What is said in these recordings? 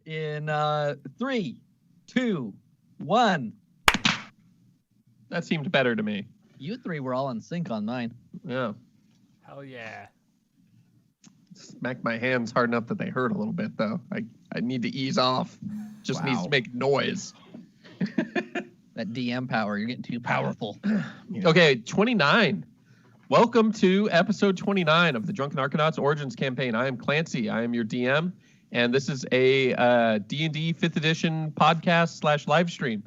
In 3, 2, 1. That seemed better to me. You three were all in sync on mine. Yeah. Hell yeah. Smacked my hands hard enough that they hurt a little bit, though. I need to ease off. Just needs to make noise. That DM power, you're getting too powerful. Okay, 29. Welcome to episode 29 of the Drunken Arcanauts Origins campaign. I am Clancy. I am your DM, and this is a D&D 5th edition podcast / live stream.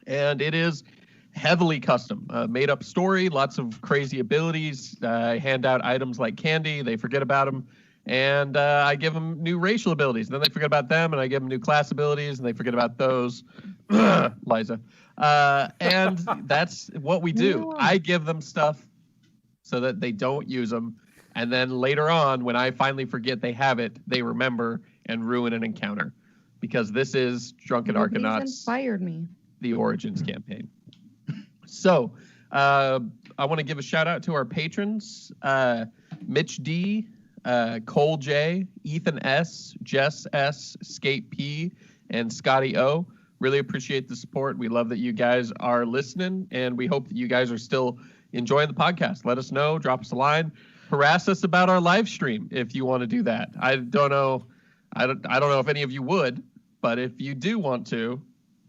And it is heavily custom, made up story, lots of crazy abilities. I hand out items like candy. They forget about them. And I give them new racial abilities. Then they forget about them, and I give them new class abilities, and they forget about those. Liza. And that's what we do. I give them stuff so that they don't use them. And then later on, when I finally forget they have it, they remember and ruin an encounter. Because this is Drunken Arcanauts. Inspired me. The Origins campaign. So, I want to give a shout out to our patrons, Mitch D, Cole J, Ethan S, Jess S, Skate P, and Scotty O. Really appreciate the support. We love that you guys are listening, and we hope that you guys are still enjoying the podcast. Let us know, drop us a line, harass us about our live stream if you want to do that. I don't know if any of you would, but if you do want to,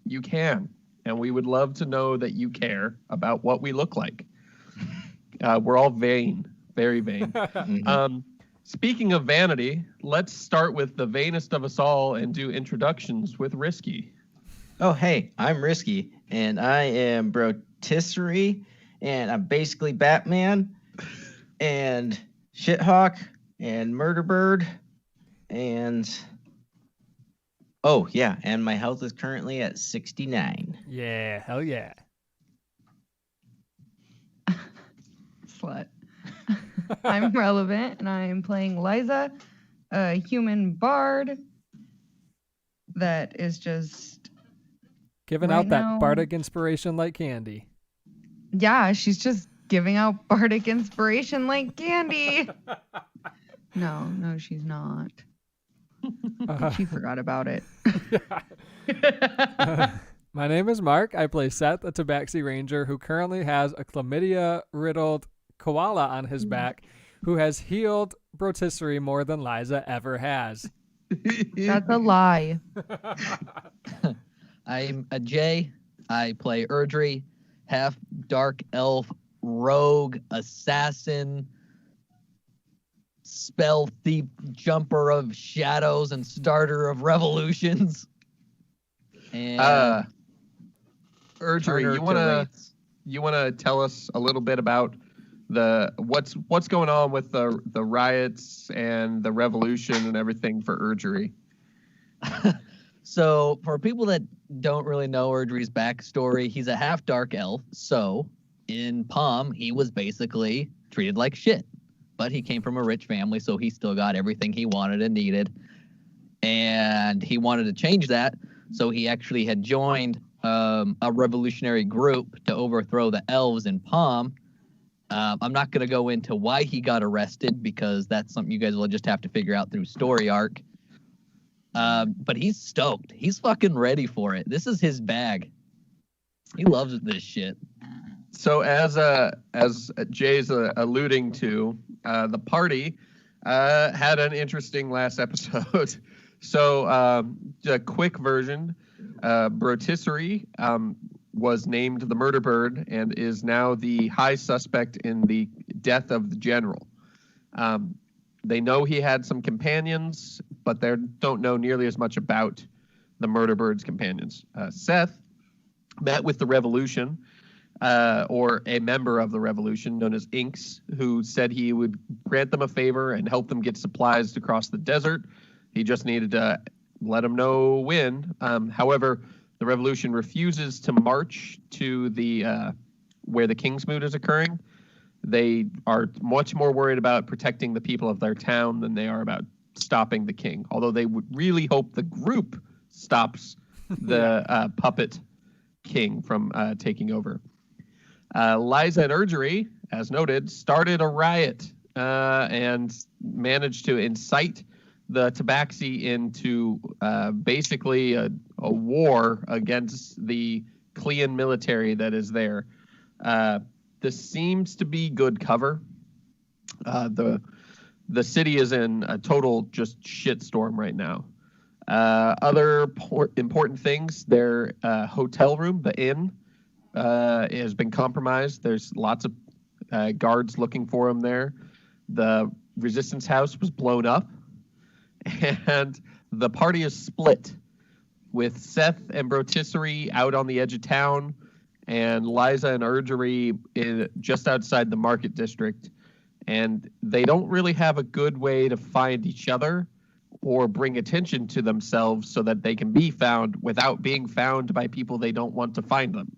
you can. And we would love to know that you care about what we look like. We're all vain, very vain. Speaking of vanity, let's start with the vainest of us all and do introductions with Risky. Oh, hey, I'm Risky, and I am Brotisserie, and I'm basically Batman, and Shithawk, and Murderbird, and... Oh, yeah, and my health is currently at 69. Yeah, hell yeah. Slut. I'm Relevant, and I'm playing Liza, a human bard that is just... Giving out that bardic inspiration like candy. Yeah, she's just giving out bardic inspiration like candy. No, she's not. She forgot about it. My name is Mark. I play Seth, a Tabaxi Ranger who currently has a chlamydia-riddled koala on his back who has healed Brotisserie more than Liza ever has. That's a lie. I'm a Jay. I play Erdry, half dark elf, rogue, assassin, spell thief, jumper of shadows, and starter of revolutions. And Erdry, you wanna tell us a little bit about what's going on with the riots and the revolution and everything for Erdry? So, for people that don't really know Erdry's backstory, he's a half dark elf. So, in Palm, he was basically treated like shit. But he came from a rich family, so he still got everything he wanted and needed. And he wanted to change that, so he actually had joined a revolutionary group to overthrow the elves in Palm. I'm not going to go into why he got arrested, because that's something you guys will just have to figure out through story arc. But he's stoked. He's fucking ready for it. This is his bag. He loves this shit. So as Jay's alluding to, the party had an interesting last episode. So a quick version, Brotisserie was named the Murderbird and is now the high suspect in the death of the general. They know he had some companions, but they don't know nearly as much about the Murderbird's companions. Seth met with the Revolution, or a member of the Revolution known as Inks, who said he would grant them a favor and help them get supplies across the desert. He just needed to let them know when. However, the Revolution refuses to march to the where the Kingsmoot is occurring. They are much more worried about protecting the people of their town than they are about stopping the king, although they would really hope the group stops the puppet king from taking over. Liza and Erdry, as noted, started a riot and managed to incite the Tabaxi into basically a war against the Klean military that is there. This seems to be good cover. The city is in a total just shitstorm right now. Other important things, their hotel room, the inn, has been compromised. There's lots of guards looking for them there. The resistance house was blown up, and the party is split, with Seth and Brotisserie out on the edge of town, and Liza and Urgery just outside the market district. And they don't really have a good way to find each other or bring attention to themselves so that they can be found without being found by people they don't want to find them.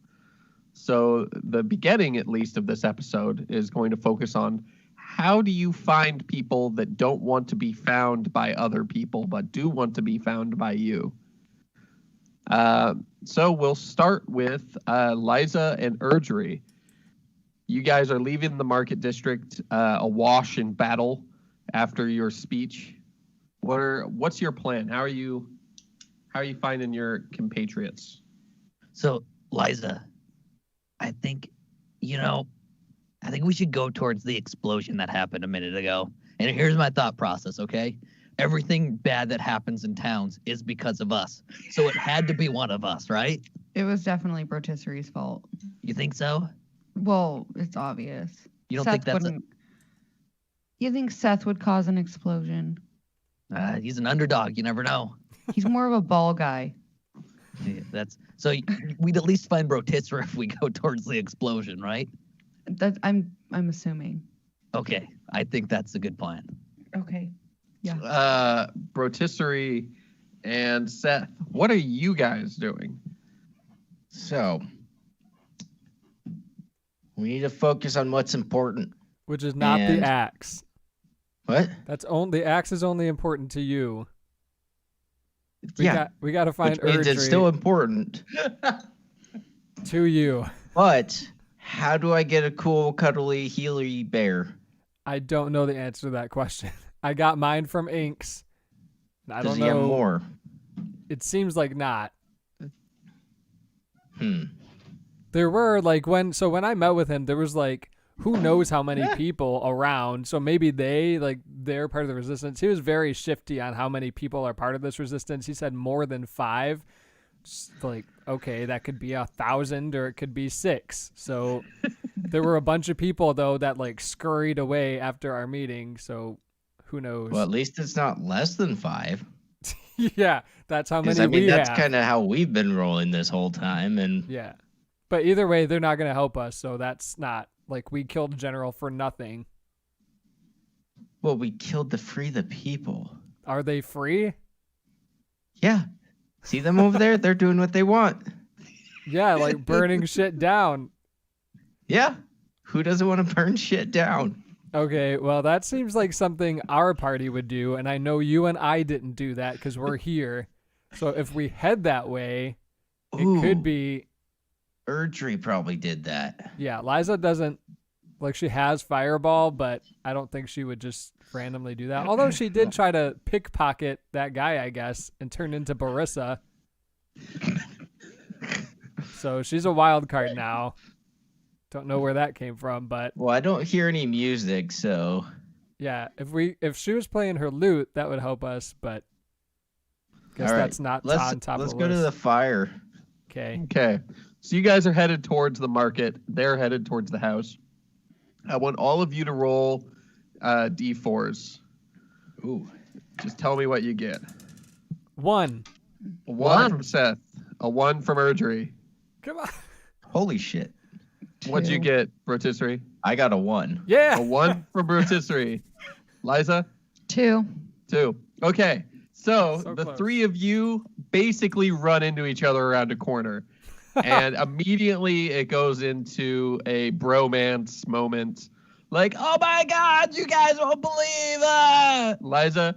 So the beginning, at least, of this episode is going to focus on how do you find people that don't want to be found by other people but do want to be found by you. So we'll start with Liza and Urgery. You guys are leaving the market district awash in battle after your speech. What's your plan? How are you finding your compatriots? So, Liza, I think we should go towards the explosion that happened a minute ago. And here's my thought process, okay? Everything bad that happens in towns is because of us. So it had to be one of us, right? It was definitely Brotisserie's fault. You think so? Well, it's obvious. You don't think that's You think Seth would cause an explosion? he's an underdog. You never know. He's more of a ball guy. Yeah, so we'd at least find Brotisserie if we go towards the explosion, right? I'm assuming. Okay, I think that's a good plan. Okay. Yeah. Brotisserie and Seth, what are you guys doing? So, we need to focus on what's important. Which is not the And- axe. What? The axe is only important to you. We got to find Which means it's Urgery still important. to you. But how do I get a cool, cuddly, healy bear? I don't know the answer to that question. I got mine from Inks. I Does don't he have know. more? It seems like not. Hmm. There were when I met with him, there was who knows how many people around. So maybe they're part of the resistance. He was very shifty on how many people are part of this resistance. He said more than 5. Just okay, that could be 1,000 or it could be 6. So there were a bunch of people though that scurried away after our meeting. So who knows? Well, at least it's not less than 5. Yeah, that's how many That's have. kind of how we've been rolling this whole time. And Yeah. But either way, they're not going to help us. So that's not we killed General for nothing. well, we killed to free the people. Are they free? Yeah. See them over there? They're doing what they want. Yeah, burning shit down. Yeah. Who doesn't want to burn shit down? Okay, well, that seems like something our party would do, and I know you and I didn't do that because we're here. So if we head that way, it could be... Urgery probably did that. Yeah, Liza doesn't... she has Fireball, but I don't think she would just randomly do that. Although she did try to pickpocket that guy, I guess, and turn into Barissa. So she's a wild card now. Don't know where that came from, but Well, I don't hear any music, so yeah, if she was playing her lute, that would help us, but guess all right. that's not let's on top let's of go the to list. the fire. Okay. Okay, so you guys are headed towards the market. They're headed towards the house. I want all of you to roll D4s. Ooh. Just tell me what you get. 1. A 1 from Seth. A 1 from Urgery. Come on. Holy shit. What'd you 2. get, Rotisserie? I got a 1. Yeah. A 1 from Rotisserie. Liza? 2. 2. Okay, so the close. 3 of you basically run into each other around a corner. And immediately it goes into a bromance moment. Oh my God, you guys won't believe it! Liza,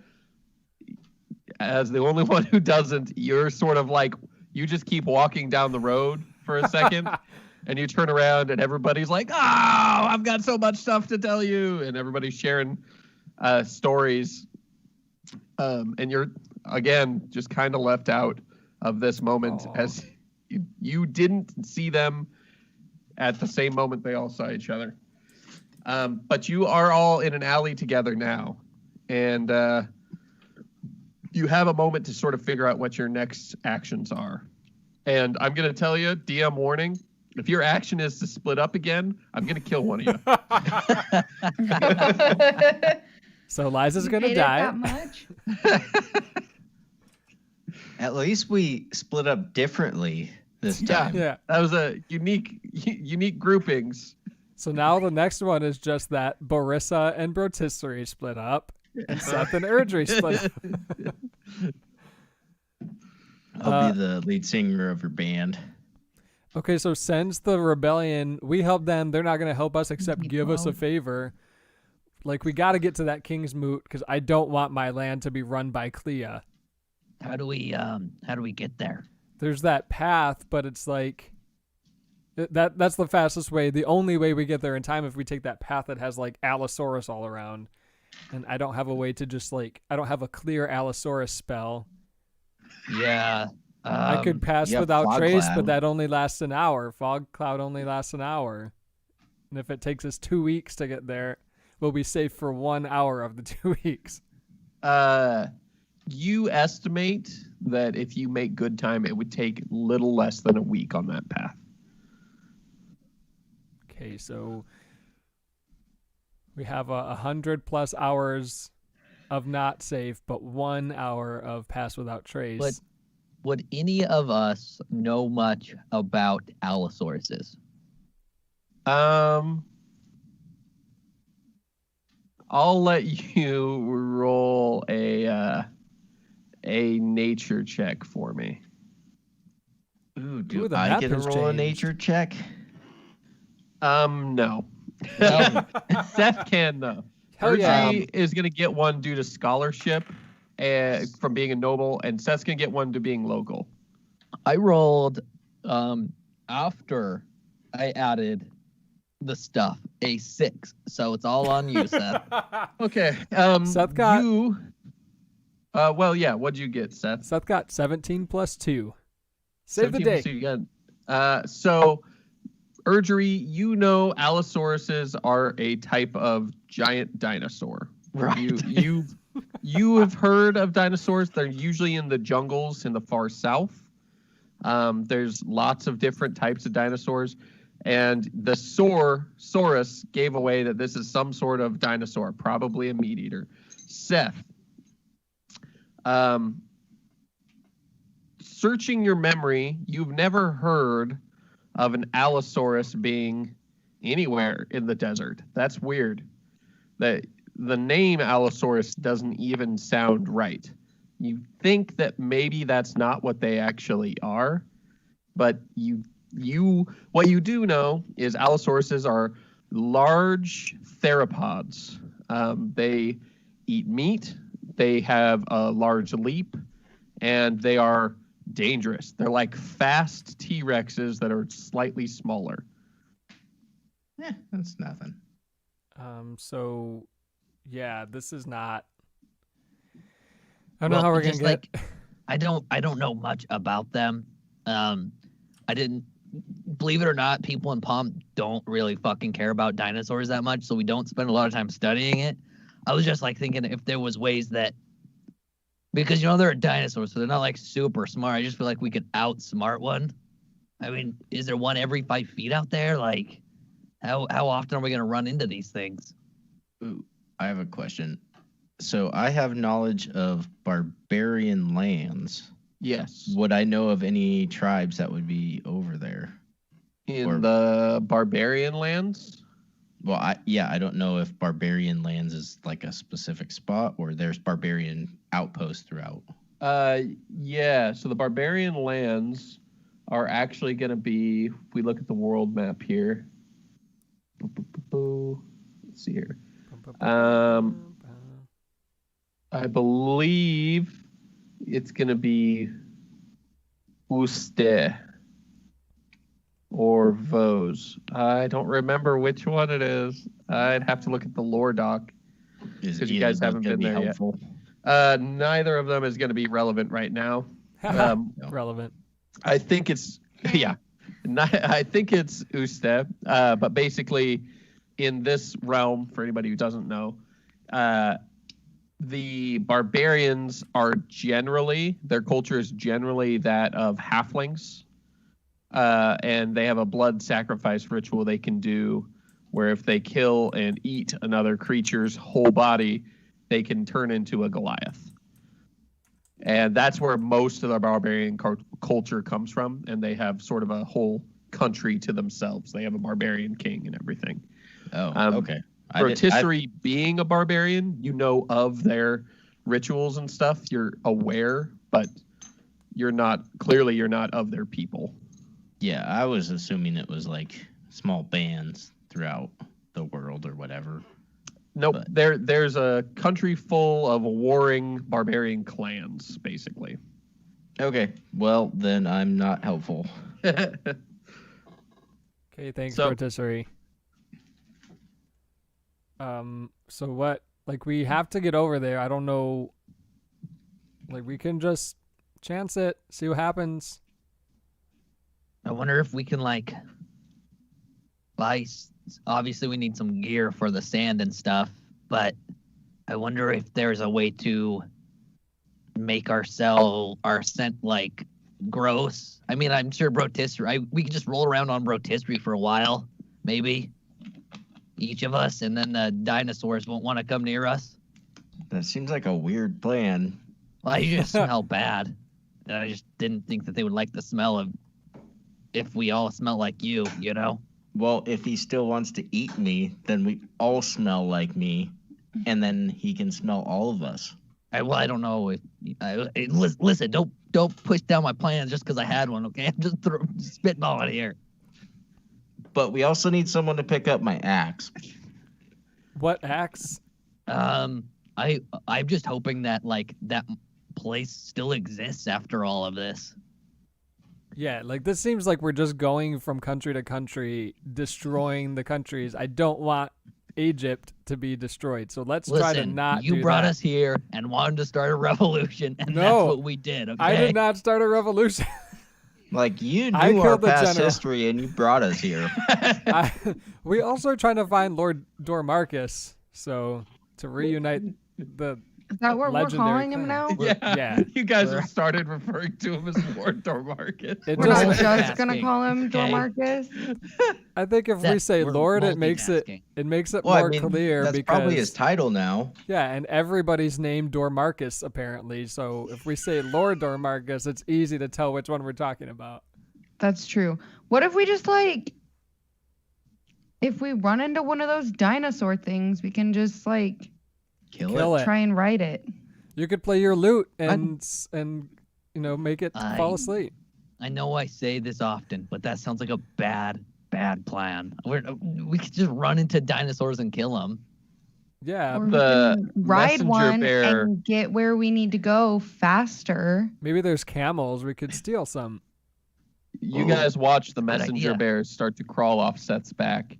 as the only one who doesn't, you're sort of you just keep walking down the road for a second. And you turn around and everybody's like, oh, I've got so much stuff to tell you. And everybody's sharing stories. And you're again just kind of left out of this moment as you didn't see them at the same moment they all saw each other. But you are all in an alley together now, and you have a moment to sort of figure out what your next actions are. And I'm going to tell you, DM warning, if your action is to split up again, I'm going to kill one of you. So Liza's going to Hate it die. that much? At least we split up differently this time. Yeah. That was a unique groupings. So now the next one is just that Borissa and Brotisserie split up, and Seth and Erdry split up. I'll be the lead singer of your band. Okay, so since the rebellion, we helped them, they're not going to help us except give us a favor. Like, we got to get to that King's Moot because I don't want my land to be run by Clea. How do we get there? There's that path, but it's like that's the fastest way. The only way we get there in time if we take that path that has like Allosaurus all around. And I don't have a way to just like I don't have a clear Allosaurus spell. Yeah. I could pass yeah, without Fog trace, Cloud. but that only lasts an hour. Fog Cloud only lasts an hour. And if it takes us 2 weeks to get there, we'll be safe for 1 hour of the 2 weeks. You estimate that if you make good time, it would take little less than a week on that path. Okay, so we have 100+ hours of not safe, but 1 hour of pass without trace. But would any of us know much about Allosauruses? I'll let you roll a nature check for me. Ooh, do the I map get to has roll a changed. nature check? No. Well, Seth can though. Hell yeah. Urgy is going to get one due to scholarship from being a noble, and Seth's going to get one to being local. I rolled after I added the stuff a 6, so it's all on you, Seth. Okay. Seth got- you. Well, yeah. What'd you get, Seth? Seth got 17 plus 2. Save the 17 day. plus 2, you got- so, Urgery, you know Allosauruses are a type of giant dinosaur. Right. You have heard of dinosaurs. They're usually in the jungles in the far south. There's lots of different types of dinosaurs. And the Saurus gave away that this is some sort of dinosaur, probably a meat eater. Seth, searching your memory, you've never heard of an Allosaurus being anywhere in the desert. That's weird. The name Allosaurus doesn't even sound right. You think that maybe that's not what they actually are, but what you do know is Allosauruses are large theropods. They eat meat, they have a large leap, and they are dangerous. They're like fast T-Rexes that are slightly smaller. That's nothing. So, yeah, this is not. I don't know how we're gonna just get. like I don't know much about them. I didn't believe it or not, people in Palm don't really fucking care about dinosaurs that much, so we don't spend a lot of time studying it. I was just like thinking if there was ways that, because they're a dinosaur, so they're not like super smart. I just feel like we could outsmart one. I mean, is there one every 5 feet out there? Like, how often are we gonna run into these things? Ooh, I have a question. So I have knowledge of barbarian lands. Yes. Would I know of any tribes that would be over there? In the barbarian lands? Well, I don't know if barbarian lands is like a specific spot or there's barbarian outposts throughout. Yeah, so the barbarian lands are actually going to be, if we look at the world map here. Let's see here. I believe it's going to be Uste or Vos. I don't remember which one it is. I'd have to look at the lore doc. Is Because you either guys of those haven't gonna been be there yet. helpful? Neither of them is going to be relevant right now. Relevant. I think it's yeah. I think it's Uste, but basically, in this realm, for anybody who doesn't know, the barbarians are generally their culture is generally that of halflings, and they have a blood sacrifice ritual they can do, where if they kill and eat another creature's whole body, they can turn into a Goliath. And that's where most of the barbarian culture comes from, and they have sort of a whole country to themselves. They have a barbarian king and everything. Oh, okay. Rotisserie being a barbarian, you know of their rituals and stuff. You're aware, but you're not of their people. Yeah, I was assuming it was like small bands throughout the world or whatever. Nope. But there's a country full of warring barbarian clans, basically. okay, well then I'm not helpful. Okay, thanks, Rotisserie. So what? Like, we have to get over there. I don't know. Like, we can just chance it, see what happens. I wonder if we can like buy. Obviously, we need some gear for the sand and stuff, but I wonder if there's a way to make our scent like gross. I mean, I'm sure rotisserie. We could just roll around on rotisserie for a while, maybe each of us, and then the dinosaurs won't want to come near us. That seems like a weird plan. Well, you just smell bad. And I just didn't think that they would like the smell of if we all smell like you, you know? Well, if he still wants to eat me, then we all smell like me, and then he can smell all of us. I don't know if listen. Don't push down my plans just because I had one. Okay, I'm just spitballing here. But we also need someone to pick up my axe. What axe? I'm just hoping that like that place still exists after all of this. Yeah, like this seems like we're just going from country to country, destroying the countries. I don't want Egypt to be destroyed, so let's try to not. You brought us here and wanted to start a revolution, and that's what we did. Okay? I did not start a revolution. Like, you knew our past history and you brought us here. We also are trying to find Lord Dormarchus, so to reunite the. Is that what we're calling him now? Yeah. You guys have started referring to him as Lord Dormarchus. We're not just gonna call him Dormarchus. I think if we say Lord, it makes it more clear. That's because probably his title now. Yeah, and everybody's named Dormarchus apparently. So if we say Lord Dormarchus, it's easy to tell which one we're talking about. That's true. What if we just if we run into one of those dinosaur things, we can just Kill it. Try and ride it. You could play your lute and make it fall asleep. I know I say this often, but that sounds like a bad plan. We could just run into dinosaurs and kill them. Yeah, Or the we can ride messenger one bear- and get where we need to go faster. maybe there's camels. We could steal some. You guys watch the Good messenger idea. bears start to crawl off Seth's back,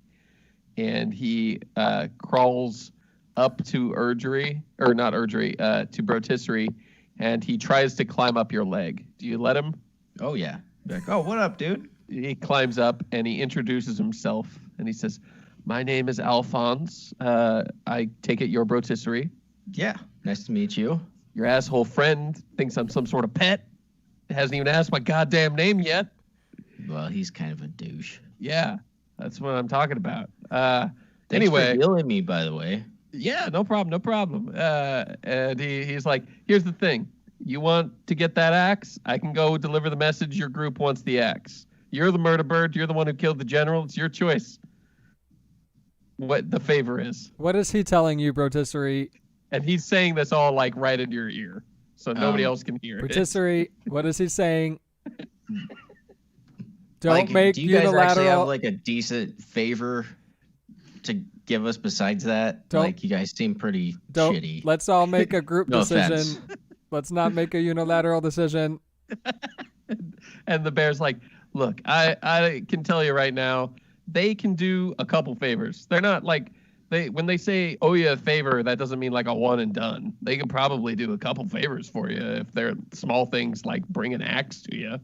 and he crawls up to to Rotisserie, and he tries to climb up your leg. Do you let him? Oh, yeah. Like, oh, what up, dude? He climbs up and he introduces himself, and he says, "My name is Alphonse. I take it you're Rotisserie. Yeah, nice to meet you. Your asshole friend thinks I'm some sort of pet. Hasn't even asked my goddamn name yet." Well, he's kind of a douche. Yeah, that's what I'm talking about. Thanks Anyway. for healing me, by the way. Yeah, no problem. And he's like, "Here's the thing. You want to get that axe? I can go deliver the message your group wants the axe. You're the murder bird. You're the one who killed the general. It's your choice what the favor is." What is he telling you, Rotisserie? And he's saying this all like right into your ear, so nobody else can hear it. Rotisserie, what is he saying? Don't Do make you guys actually unilateral. have a decent favor to give us besides that? You guys seem pretty shitty. Let's all make a group No decision. offense. Let's not make a unilateral decision. And the bear's like, "Look, I can tell you right now, they can do a couple favors. They're not when they say owe you a favor, that doesn't mean like a one and done. They can probably do a couple favors for you if they're small things like bring an axe to you.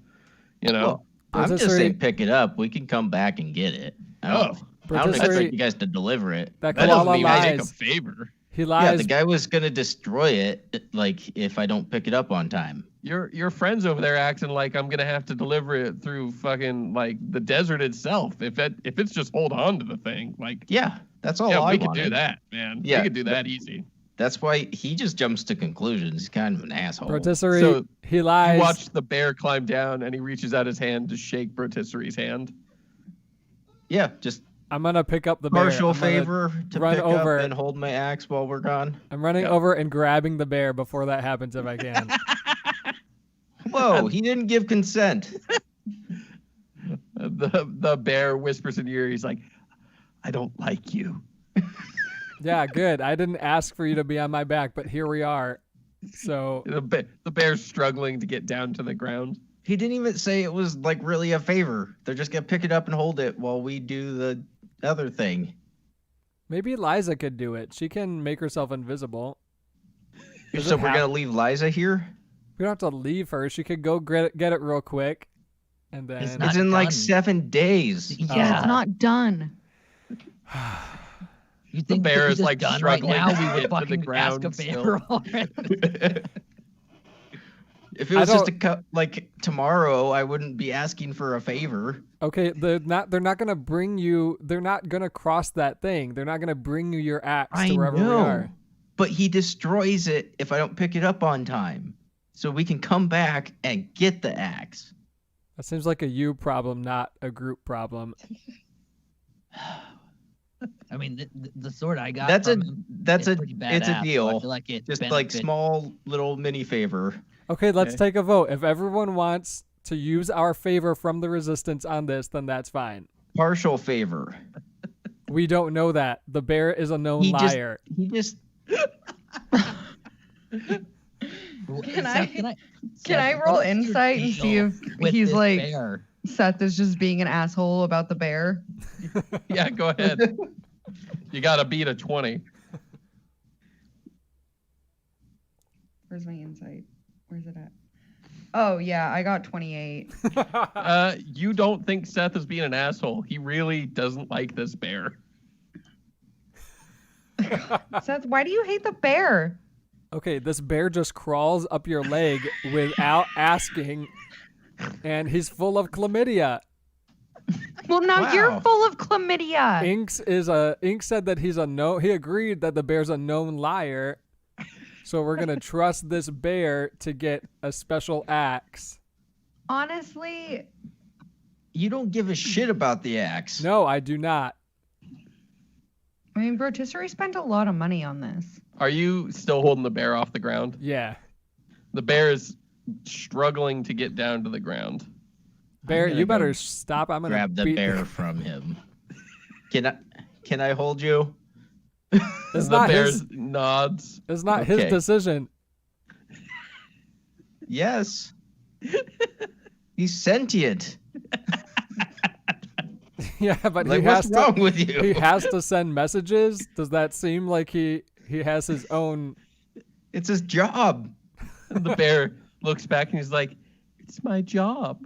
You know. Well, I'm just saying pick it up. We can come back and get it. I don't expect you guys to deliver it. That That doesn't koala mean I make a lies. favor. He Yeah, lies. the guy was gonna destroy it, like if I don't pick it up on time. Your friends over there acting like I'm gonna have to deliver it through fucking like the desert itself. If it's just hold on to the thing, like Yeah, that's all yeah, I we could wanted. do that, man. Yeah, we could do that easy. That's why he just jumps to conclusions. He's kind of an asshole. Rotisserie, So, he lies. You watch the bear climb down and he reaches out his hand to shake Rotisserie's hand. Yeah, just I'm gonna pick up the bear. partial I'm gonna favor to run pick over. up and hold my axe while we're gone. I'm running Yeah. over and grabbing the bear before that happens if I can. Whoa, he didn't give consent. The bear whispers in your ear. He's like, "I don't like you." Yeah, good. I didn't ask for you to be on my back, but here we are. So The bear's struggling to get down to the ground. He didn't even say it was like really a favor. They're just gonna pick it up and hold it while we do the other thing. maybe Liza could do it. She can make herself invisible. Does So it we're have- gonna leave Liza here? We don't have to leave her. She could go get it real quick, and then It's not It's in like done. 7 days. Yeah. It's not done. You think bear if is, it was like, done right struggling now, to we get would to the fucking ask ground a still. favor already. If it I was just don't- like tomorrow, I wouldn't be asking for a favor. okay, they're not gonna bring you. They're not gonna cross that thing. They're not gonna bring you your axe I to wherever know, we are. but he destroys it if I don't pick it up on time. So we can come back and get the axe. That seems like a you problem, not a group problem. I mean, the sword I got That's a from him that's is a pretty it's a badass, so I deal. feel like it Just like benefits- small little mini favor. Okay, let's Okay. take a vote. If everyone wants to use our favor from the resistance on this, then that's fine. Partial favor. We don't know that. The bear is a known He just- liar. He just Can Seth, I Seth, roll what's your insight and see deal if with he's this like bear? Seth is just being an asshole about the bear? Yeah, go ahead. You got to beat a 20. Where's my insight? Where's it at? Oh yeah, I got 28. You don't think Seth is being an asshole. He really doesn't like this bear. Seth, why do you hate the bear? Okay, this bear just crawls up your leg without asking, and he's full of chlamydia. Well, now you're Wow. full of chlamydia. Inks said that he agreed that the bear's a known liar. So we're gonna trust this bear to get a special axe. Honestly, you don't give a shit about the axe. No, I do not. I mean, Rotisserie spent a lot of money on this. Are you still holding the bear off the ground? Yeah. The bear is struggling to get down to the ground. Bear, gonna you better go stop. I'm gonna Grab the beat bear from him. Can I hold you? It's The not bear his. nods. It's not his Okay. decision. Yes. He's sentient. Yeah, but Like, he has what's wrong to. with you? He has to send messages. Does that seem like he has his own? It's his job. And the bear looks back and he's like, "It's my job."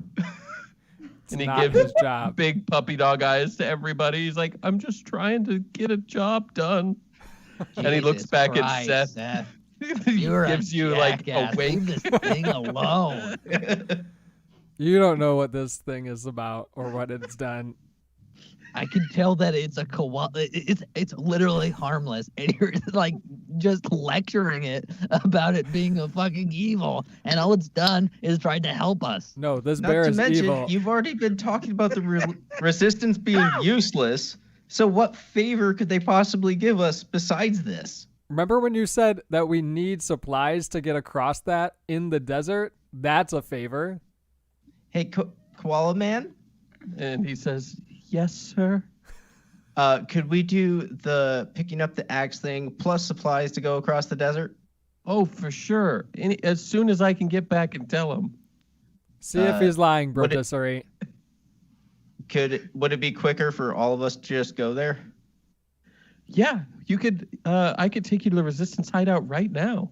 It's And he not gives his job. big puppy dog eyes to everybody. He's like, "I'm just trying to get a job done." And he looks Jesus back Christ, at Seth. Seth. He You're gives a you like a jackass. wink. Leave this thing alone. You don't know what this thing is about or what it's done. I can tell that it's a koala. It's literally harmless, and you're like just lecturing it about it being a fucking evil, and all it's done is tried to help us. No, this Not bear to is mention, evil. you've already been talking about the resistance being useless. So what favor could they possibly give us besides this? Remember when you said that we need supplies to get across that in the desert? That's a favor. Hey, Koala Man, And he says, "Yes, sir." could we do the picking up the axe thing plus supplies to go across the desert? Oh, for sure. As soon as I can get back and tell him. See if he's lying, would it- Brotisserie. Would it be quicker for all of us to just go there? Yeah, you could. I could take you to the Resistance hideout right now.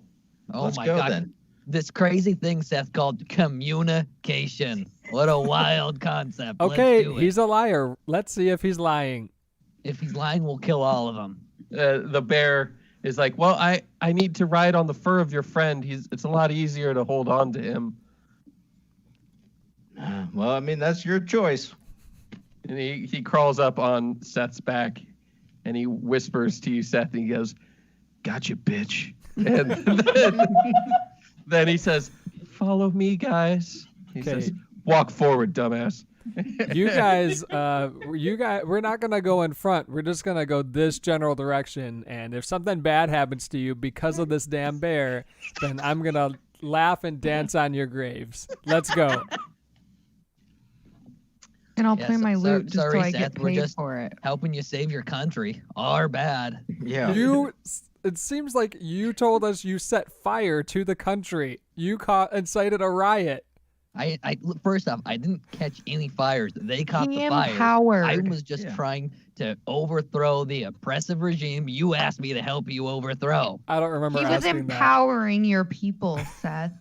Oh Let's my go God. then. This crazy thing, Seth, called communication. What a wild concept. Okay, Let's do he's it. a liar. Let's see if he's lying. If he's lying, we'll kill all of them. The bear is like, well, I need to ride on the fur of your friend. It's a lot easier to hold on to him. Well, I mean, that's your choice. And he crawls up on Seth's back, and he whispers to you, Seth, and he goes, "Gotcha, bitch." And then he says, "Follow me, guys." He Okay. says, "Walk forward, dumbass." You guys, we're not gonna go in front. We're just gonna go this general direction. And if something bad happens to you because of this damn bear, then I'm gonna laugh and dance on your graves. Let's go. And I'll Yeah, play my sorry- loot just so sorry, I Seth, get we're paid just- for it. Helping you save your country. Our bad. Yeah. It seems like you told us you set fire to the country. You incited a riot. First off, I didn't catch any fires. They caught the fires. Empowered. I was just trying to overthrow the oppressive regime you asked me to help you overthrow. I don't remember He was asking that. empowering your people, Seth.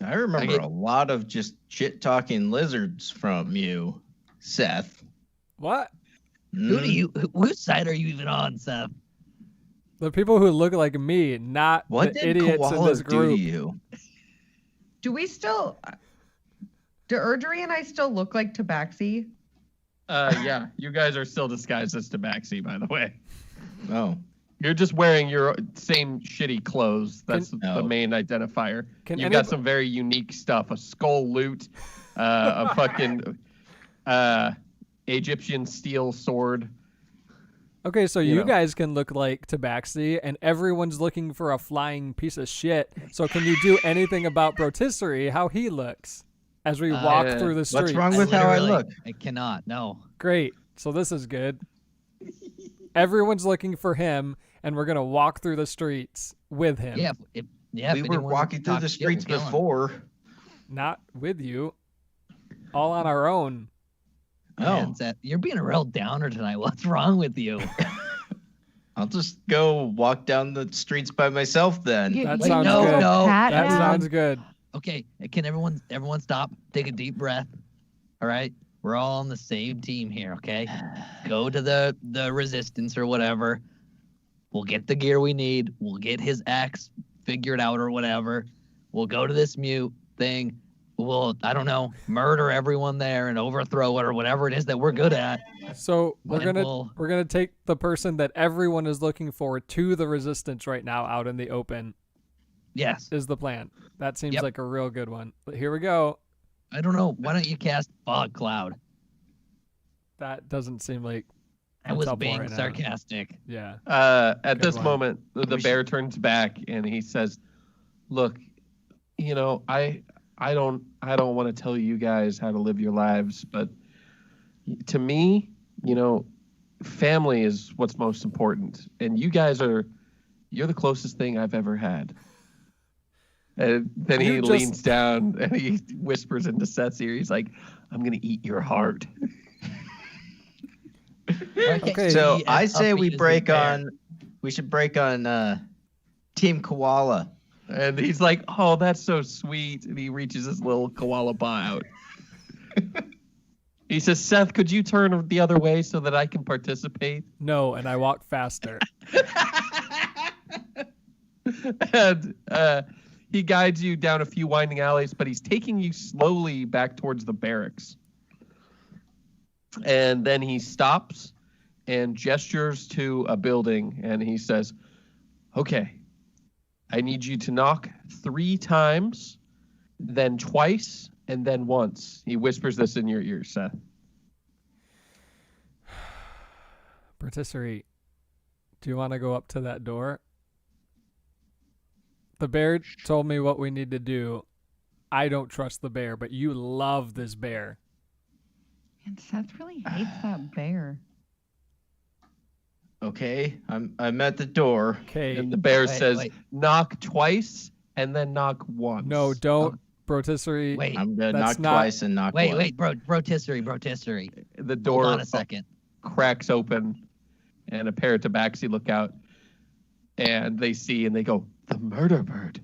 I remember a lot of just shit talking lizards from you, Seth. What? Whose side are you even on, Seth? The people who look like me, not What the did idiots in koalas this do to group. you? Do Erdry and I still look like Tabaxi? Yeah, you guys are still disguised as Tabaxi, by the way. Oh, You're just wearing your same shitty clothes. That's the Oh. main identifier. Can You've any- got some very unique stuff: a skull loot, a fucking Egyptian steel sword. Okay, so You you know. guys can look like Tabaxi, and everyone's looking for a flying piece of shit. So can you do anything about Brotisserie, how he looks, as we walk through the streets? what's wrong with how I literally- look? I cannot. No. Great. So this is good. Everyone's looking for him, and we're gonna walk through the streets with him. Yeah. If We were anyone walking through talks the shit, we'll streets kill 'em. before. Not with you. All on our own. Man, Oh, Seth, you're being a real downer tonight. What's wrong with you? I'll just go walk down the streets by myself then. That Wait, sounds no, good. no. Cat That dad? sounds good. Okay, can everyone stop? Take a deep breath. All right, we're all on the same team here. Okay, go to the resistance or whatever. We'll get the gear we need. We'll get his axe figured out or whatever. We'll go to this mute thing. We'll, I don't know, murder everyone there and overthrow it or whatever it is that we're good at. So we're And gonna take the person that everyone is looking for to the resistance right now out in the open Yes. is the plan. That seems Yep. like a real good one. But here we go. I don't know. Why don't you cast Fog Cloud? That doesn't seem like I That's was helpful being right now. sarcastic. yeah. At Good this one. moment, the We bear turns back and he says, "Look, you know, I don't want to tell you guys how to live your lives, but to me, you know, family is what's most important, and you're the closest thing I've ever had." And then he You just- leans down and he whispers into Seth's ear. He's like, "I'm gonna eat your heart." Okay. So Be I as say upbeat we as the break bear. on. We should break on Team Koala. And he's like, "Oh, that's so sweet." And he reaches his little koala paw out. He says, "Seth, could you turn the other way so that I can participate?" No, and I walk faster. And he guides you down a few winding alleys, but he's taking you slowly back towards the barracks. And then he stops and gestures to a building, and he says, "Okay, I need you to knock 3 times, then twice, and then once." He whispers this in your ear, Seth. Patisserie, do you want to go up to that door? The bear told me what we need to do. I don't trust the bear, but you love this bear. And Seth really hates that bear. Okay, I'm at the door. Okay. And the bear Wait, says, wait. "Knock twice, and then knock once." No, don't. Brotisserie. Wait, I'm gonna That's knock not- twice and knock wait, once. wait, bro, rotisserie. The door Hold on a second. cracks open, and a pair of tabaxi look out, and they see and they go, "The murder bird.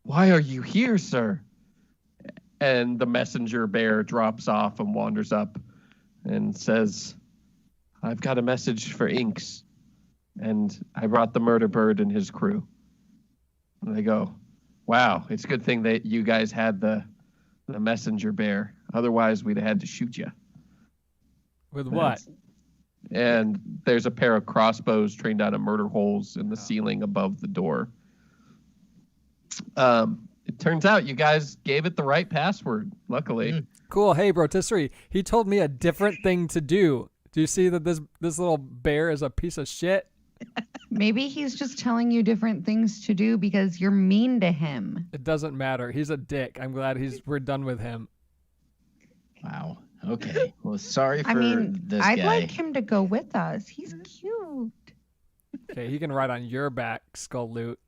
Why are you here, sir?" And the messenger bear drops off and wanders up and says, "I've got a message for Inks, and I brought the murder bird and his crew." And they go, "Wow, it's a good thing that you guys had the messenger bear. Otherwise, we'd have had to shoot you." With what? And there's a pair of crossbows trained out of murder holes in the ceiling above the door. It turns out you guys gave it the right password, luckily. Cool. Hey, Brotisserie, he told me a different thing to do. Do you see that this little bear is a piece of shit? Maybe he's just telling you different things to do because you're mean to him. It doesn't matter. He's a dick. I'm glad we're done with him. Wow. Okay. Well, sorry for I mean, this I'd guy. like him to go with us. He's cute. Okay, he can ride on your back, Skull Loot.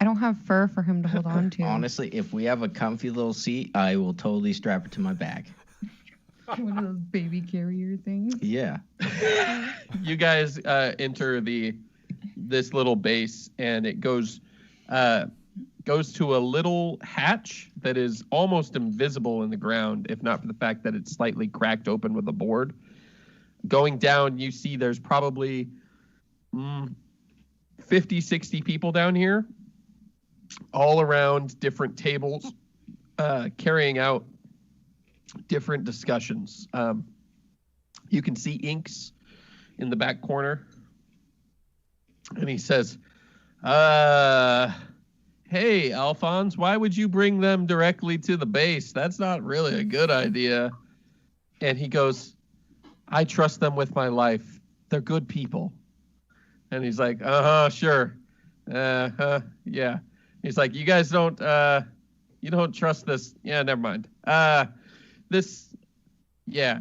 I don't have fur for him to hold on to. Honestly, if we have a comfy little seat, I will totally strap it to my back. One of those baby carrier things. Yeah. You guys enter this little base, and it goes to a little hatch that is almost invisible in the ground, if not for the fact that it's slightly cracked open with a board. Going down, you see there's probably 50, 60 people down here, all around different tables, carrying out different discussions. You can see Inks in the back corner, and he says, "Hey, Alphonse, why would you bring them directly to the base? That's not really a good idea." And he goes, "I trust them with my life. They're good people." And he's like, "Sure. Yeah." He's like, "You guys don't trust this. Yeah, never mind. Yeah.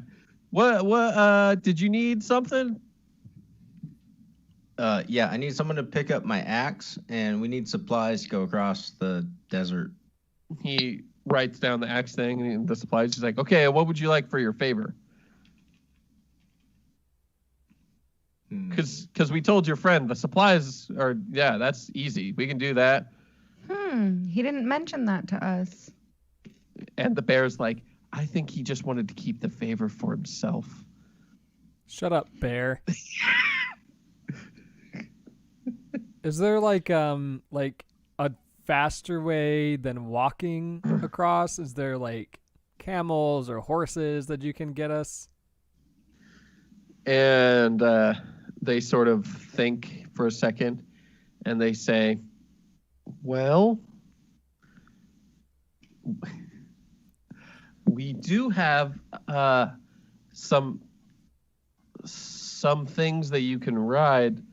What, did you need something?" Yeah, I need someone to pick up my axe, and we need supplies to go across the desert. He writes down the axe thing and the supplies. He's like, "Okay, what would you like for your favor?" Because we told your friend the supplies are, yeah, that's easy. We can do that. He didn't mention that to us. And the bear's like, "I think he just wanted to keep the favor for himself." Shut up, bear. Is there like a faster way than walking across? Is there like camels or horses that you can get us? And they sort of think for a second, and they say, "Well, we do have some things that you can ride.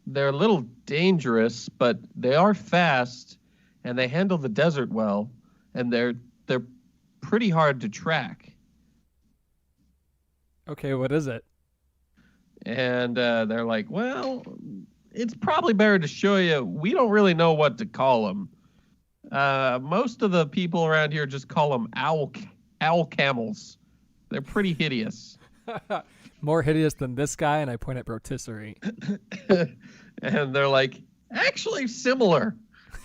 They're a little dangerous, but they are fast, and they handle the desert well, and they're pretty hard to track." Okay, what is it? And they're like, "Well, it's probably better to show you. We don't really know what to call them. Most of the people around here just call them owl camels. They're pretty hideous." More hideous than this guy, and I point at Brotisserie. And they're like, "Actually, similar.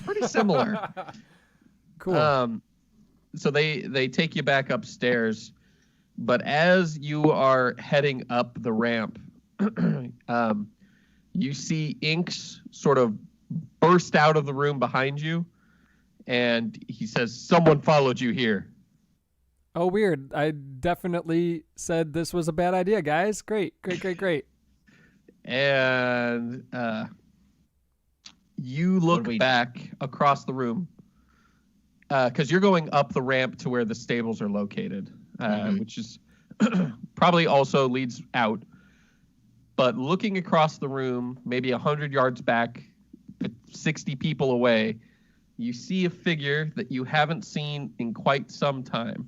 Pretty similar." Cool. So they take you back upstairs, but as you are heading up the ramp, you see Inks sort of burst out of the room behind you, and he says, "Someone followed you here." Oh, weird. I definitely said this was a bad idea, guys. Great. And you look back across the room, because you're going up the ramp to where the stables are located, which is probably also leads out. But looking across the room, maybe 100 yards back, 60 people away, you see a figure that you haven't seen in quite some time.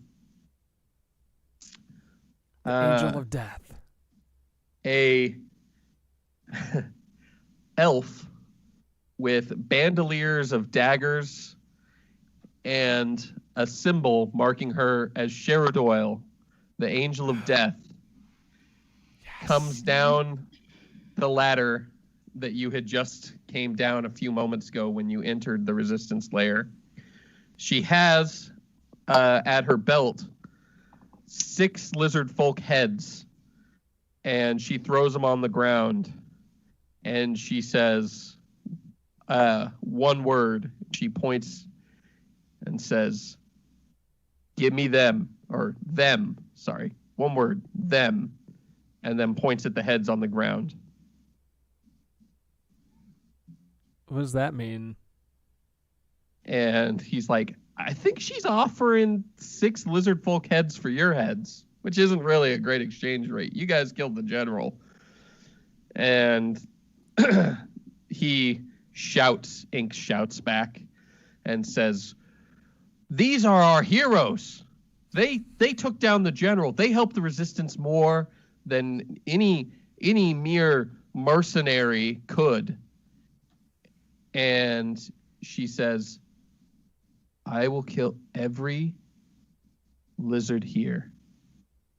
Angel of Death. A elf with bandoliers of daggers and a symbol marking her as Sheridoyle, the Angel of Death, comes down the ladder that you had just came down a few moments ago when you entered the resistance lair. She has at her belt 6 lizard folk heads, and she throws them on the ground, and she says one word. She points and says, "Give me them," or them, sorry. One word, them, and then points at the heads on the ground. What does that mean? And he's like, I think she's offering 6 lizard folk heads for your heads, which isn't really a great exchange rate. You guys killed the general. And Ink shouts back and says, "These are our heroes. They took down the general. They helped the resistance more than any mere mercenary could." And she says, "I will kill every lizard here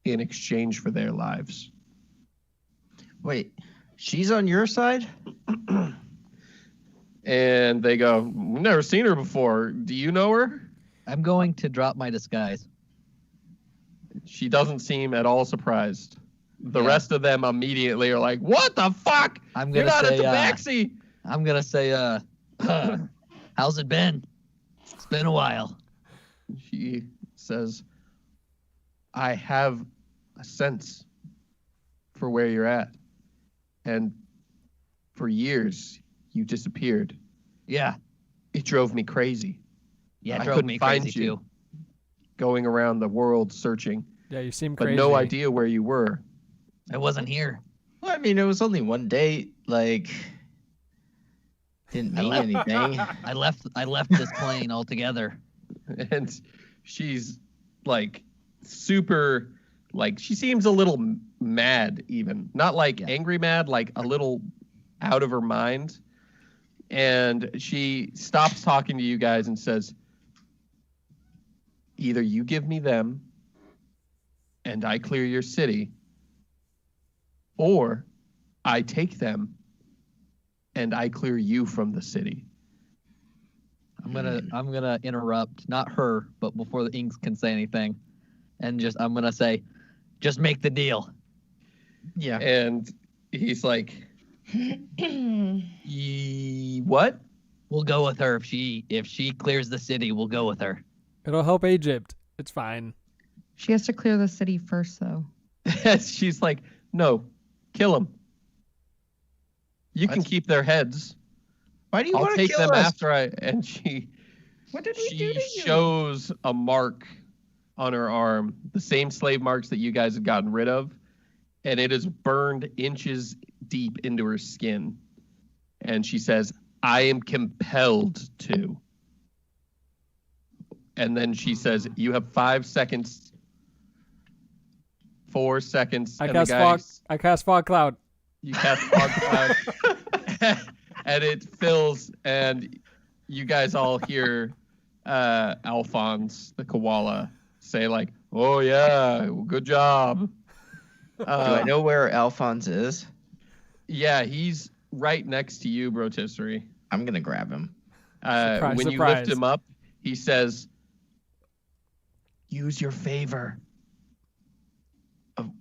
in exchange for their lives." Wait, she's on your side? And they go, "We've never seen her before. Do you know her?" I'm going to drop my disguise. She doesn't seem at all surprised. The Yeah. rest of them immediately are like, "What the fuck? I'm You're gonna not say, at the Tabaxi." I'm gonna say, how's it been? It's been a while. She says, "I have a sense for where you're at. And for years, you disappeared. Yeah, It drove me crazy. yeah, it I drove couldn't me find crazy you. too. Going around the world searching, Yeah, you seem but crazy. no idea where you were." I wasn't here. Well, I mean, it was only one date. Like, didn't mean anything. I left this plane altogether. And she's like super, like, she seems a little mad even. Not like angry mad, like a little out of her mind. And she stops talking to you guys and says, "Either you give me them and I clear your city, or I take them and I clear you from the city." I'm gonna interrupt, not her, but before the Inks can say anything, and I'm gonna say, just make the deal. Yeah. And he's like, what? We'll go with her if she clears the city. We'll go with her. It'll help Egypt. It's fine. She has to clear the city first, though. She's like, "No, kill them. You can What? keep their heads. Why do you I'll want to take kill them us? after I." And she What did we do to you? shows a mark on her arm, the same slave marks that you guys had gotten rid of, and it is burned inches deep into her skin. And she says, "I am compelled to." And then she says, "You have 5 seconds. 4 seconds." I and cast the guy, fog. I cast fog cloud. You cast fog cloud, and it fills, and you guys all hear Alphonse, the koala, say like, "Oh yeah, good job." Do I know where Alphonse is? Yeah, he's right next to you, Brotisserie. I'm gonna grab him. Surprise, When you surprise. lift him up, he says, "Use your favor.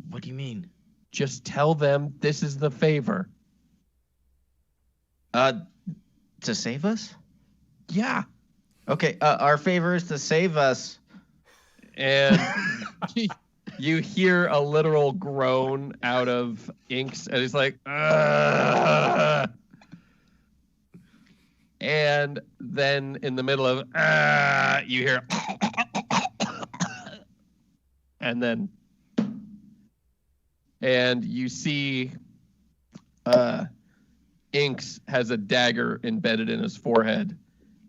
What do you mean? Just tell them this is the favor." To save us? Yeah. Okay. Our favor is to save us. And you hear a literal groan out of Inks, and he's like, "Ugh." And then in the middle of you hear and you see Inks has a dagger embedded in his forehead,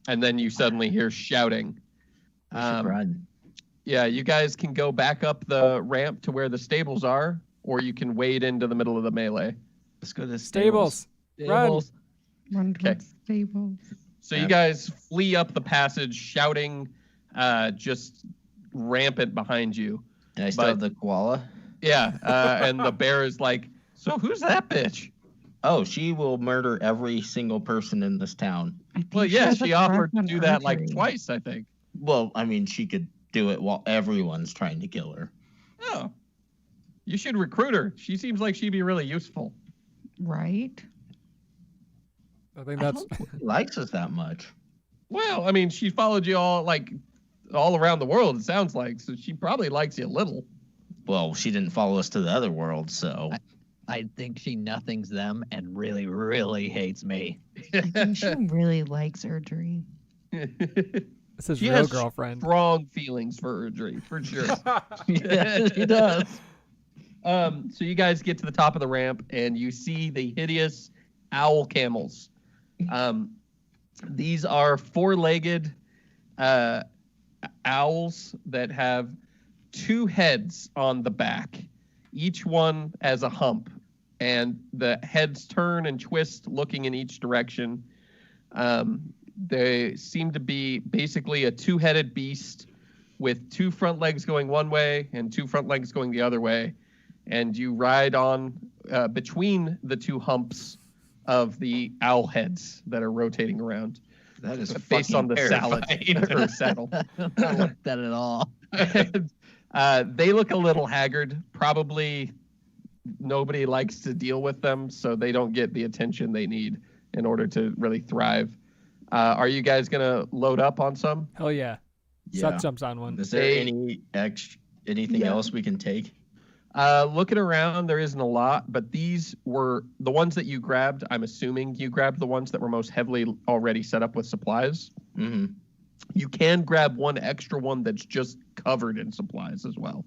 and then you suddenly hear shouting. We should run. Yeah, you guys can go back up the ramp to where the stables are, or you can wade into the middle of the melee. Let's go to the Stables. Run. Run Okay. towards the stables. So you guys flee up the passage, shouting, just rampant behind you. And I still But- have the koala. Yeah, and the bear is like So who's that bitch? Oh, she will murder every single person in this town. I think Well, yeah, has she a offered crush to on do that like archery. twice, I think. Well, I mean, she could do it while everyone's trying to kill her. Oh, you should recruit her. She seems like she'd be really useful. Right? I think I that's don't think he likes us that much. Well, I mean, she followed you all around the world. It sounds like, so she probably likes you a little. Well, she didn't follow us to the other world, so. I think she nothings them and really, really hates me. I think she really likes archery. it's his She real has girlfriend. strong feelings for Erdry, for sure. Yeah, she does. So you guys get to the top of the ramp and you see the hideous owl camels. These are four-legged owls that have two heads on the back, each one as a hump, and the heads turn and twist looking in each direction. They seem to be basically a two-headed beast with two front legs going one way and two front legs going the other way. And you ride on between the two humps of the owl heads that are rotating around. That is Based on the salad or saddle. Not like that at all. They look a little haggard. Probably nobody likes to deal with them, so they don't get the attention they need in order to really thrive. Are you guys gonna load up on some? Hell yeah. Yeah. Seth jumps on one. Is there They- anything Yeah. else we can take? Looking around, there isn't a lot, but these were the ones that you grabbed. I'm assuming you grabbed the ones that were most heavily already set up with supplies. Mm-hmm. You can grab one extra one that's just covered in supplies as well.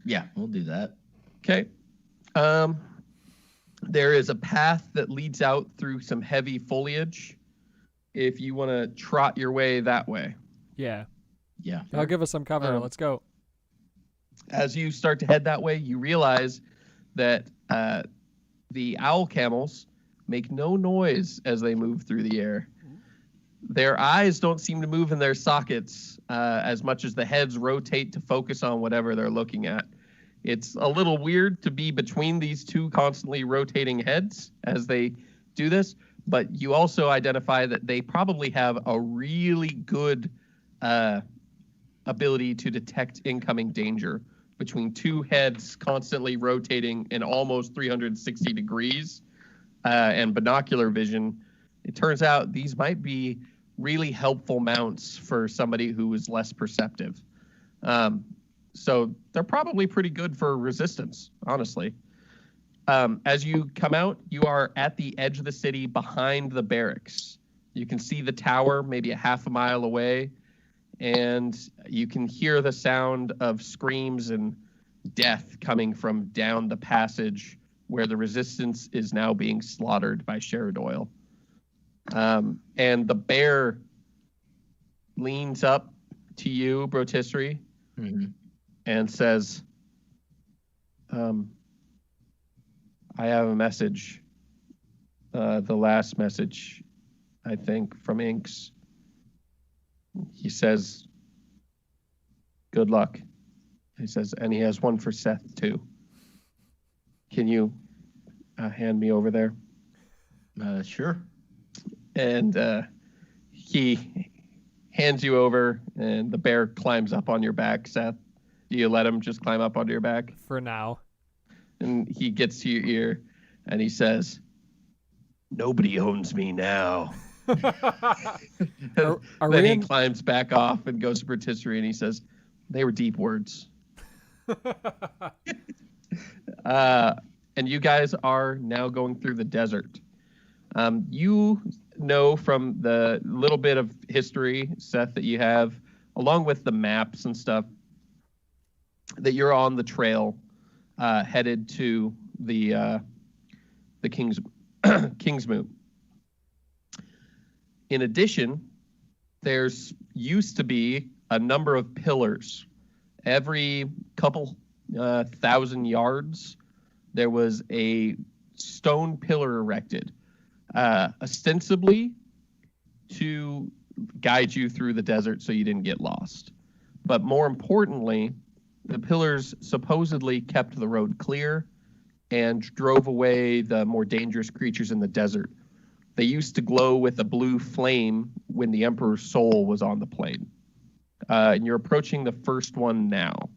Yeah, we'll do that. Okay. There is a path that leads out through some heavy foliage. If you want to trot your way that way. Yeah. Yeah. I'll give us some cover. Um, Let's go. As you start to head that way, you realize that the owl camels make no noise as they move through the air. Their eyes don't seem to move in their sockets as much as the heads rotate to focus on whatever they're looking at. It's a little weird to be between these two constantly rotating heads as they do this, but you also identify that they probably have a really good ability to detect incoming danger between two heads constantly rotating in almost 360 degrees and binocular vision. It turns out these might be really helpful mounts for somebody who is less perceptive. So they're probably pretty good for resistance, honestly. As you come out, you are at the edge of the city behind the barracks. You can see the tower maybe a half a mile away, and you can hear the sound of screams and death coming from down the passage where the resistance is now being slaughtered by Sheridoyle. And the bear leans up to you, Brotisserie, Mm-hmm. and says, I have a message. The last message, I think, from Inks. He says, good luck. He says, and he has one for Seth, too. Can you hand me over there? Sure. And he hands you over, and the bear climbs up on your back, Seth. Do you let him just climb up onto your back? For now. And he gets to your ear, and he says, nobody owns me now. Are Then we he in? climbs back off and goes to Rotisserie, and he says, they were deep words. And you guys are now going through the desert. You know from the little bit of history, Seth, that you have, along with the maps and stuff, that you're on the trail headed to the Kingsmoot. In addition, there's used to be a number of pillars. Every couple thousand yards, there was a stone pillar erected, ostensibly to guide you through the desert so you didn't get lost. But more importantly, the pillars supposedly kept the road clear and drove away the more dangerous creatures in the desert. They used to glow with a blue flame when the Emperor's soul was on the plane. And you're approaching the first one now.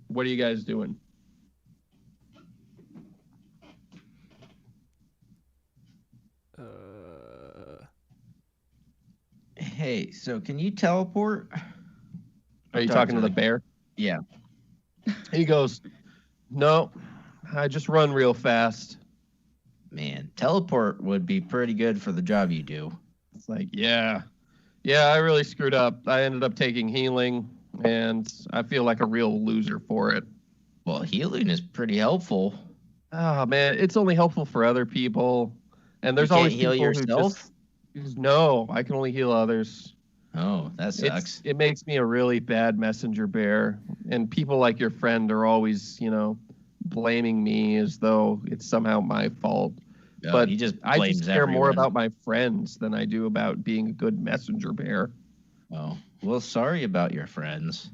What are you guys doing? Hey, so can you teleport? Are you talking to the bear? Yeah. He goes, no, I just run real fast. Man, teleport would be pretty good for the job you do. It's like, yeah, I really screwed up. I ended up taking healing, and I feel like a real loser for it. Well, healing is pretty helpful. Oh, man, it's only helpful for other people. And there's You can't always heal people yourself? who just, no, I can only heal others. Oh, that sucks. It makes me a really bad messenger bear. And people like your friend are always, blaming me as though it's somehow my fault. Oh, But he just I blames just care more everyone. about my friends than I do about being a good messenger bear. Oh, well, sorry about your friends.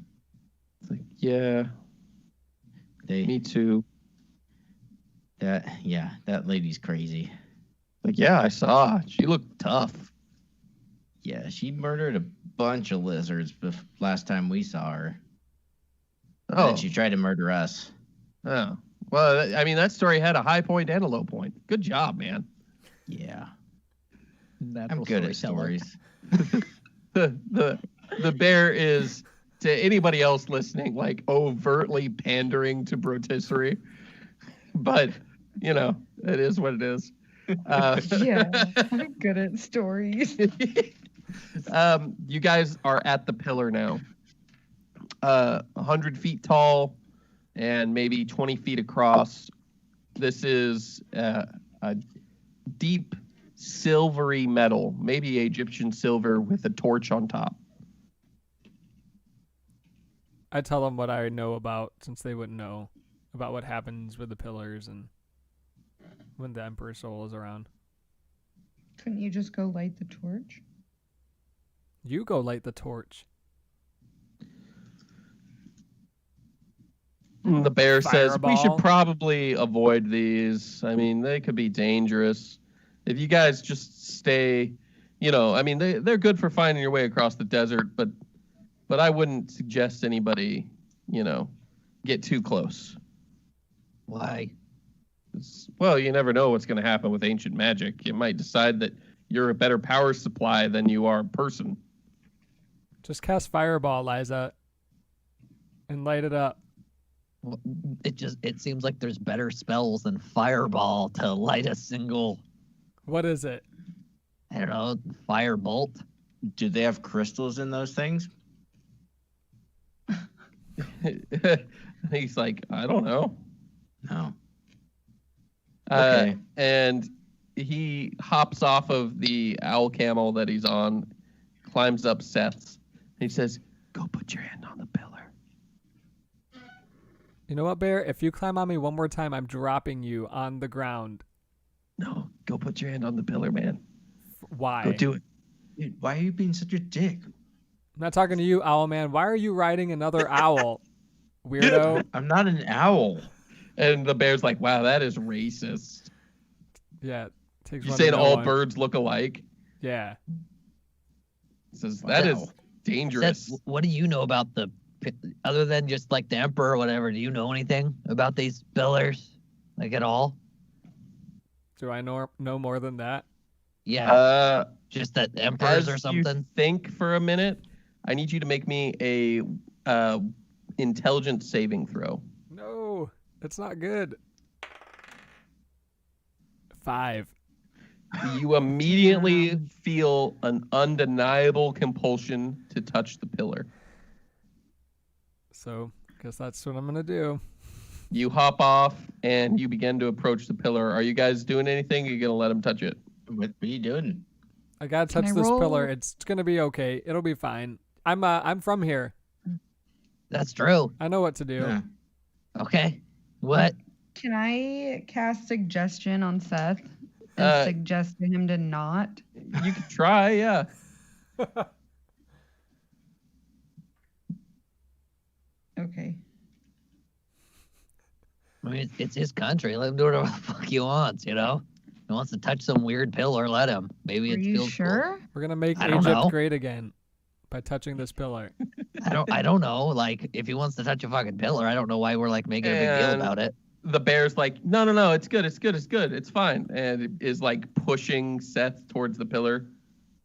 It's like, yeah, me too. That lady's crazy. Like, yeah, I saw. She looked tough. Yeah, she murdered a bunch of lizards last time we saw her. Oh, And she tried to murder us. oh. Well, I mean, that story had a high point and a low point. Good job, man. Yeah, Natural I'm good at storyteller. stories. The bear is, to anybody else listening, like overtly pandering to Brotisserie. But, it is what it is. Yeah, I'm good at stories. You guys are at the pillar now. 100 feet tall and maybe 20 feet across. This is a deep silvery metal, maybe Egyptian silver with a torch on top. I tell them what I know about, since they wouldn't know about what happens with the pillars and when the Emperor's soul is around. Couldn't you just go light the torch? You go light the torch. The bear says, we should Fireball. probably avoid these. I mean, they could be dangerous. If you guys just stay, they're good for finding your way across the desert, but I wouldn't suggest anybody, get too close. Why? Well, you never know what's going to happen with ancient magic. You might decide that you're a better power supply than you are a person. Just cast Fireball, Liza, and light it up. Well, it seems like there's better spells than Fireball to light a single, What is it? I don't know, firebolt. Do they have crystals in those things? He's like, I don't know. No. Okay. And he hops off of the owl camel that he's on, climbs up Seth's. And he says, go put your hand on the pillar. You know what, Bear? If you climb on me one more time, I'm dropping you on the ground. No, go put your hand on the pillar, man. Why? Go do it. Dude, why are you being such a dick? I'm not talking to you, Owl Man. Why are you riding another owl? Weirdo. I'm not an owl. And the bear's like, wow, that is racist. Yeah. Takes You one saying to know all one. birds look alike? Yeah. He says, that is Wow. dangerous. Seth, what do you know about other than just like the Emperor or whatever? Do you know anything about these pillars, like at all? Do I know more than that? Yeah, just that emperors or As something. you think for a minute, I need you to make me a intelligence saving throw. No, it's not good. 5. You immediately feel an undeniable compulsion to touch the pillar. So, guess that's what I'm going to do. You hop off and you begin to approach the pillar. Are you guys doing anything? Or are you going to let him touch it? What are you doing? I got to Can touch I this roll? pillar. It's going to be okay. It'll be fine. I'm from here. That's true. I know what to do. Yeah. Okay. What? Can I cast suggestion on Seth and Uh, suggest to him to not? You can try, yeah. Okay. I mean, it's his country. Let him do whatever the fuck he wants, you know? He wants to touch some weird pillar, let him. Maybe Are it you feels sure? We're gonna make I don't Egypt know. great again by touching this pillar. Cool. I don't know. Like, if he wants to touch a fucking pillar, I don't know why we're like making a big deal And- about it. The bear's like, no, it's good, it's fine, and it is like pushing Seth towards the pillar.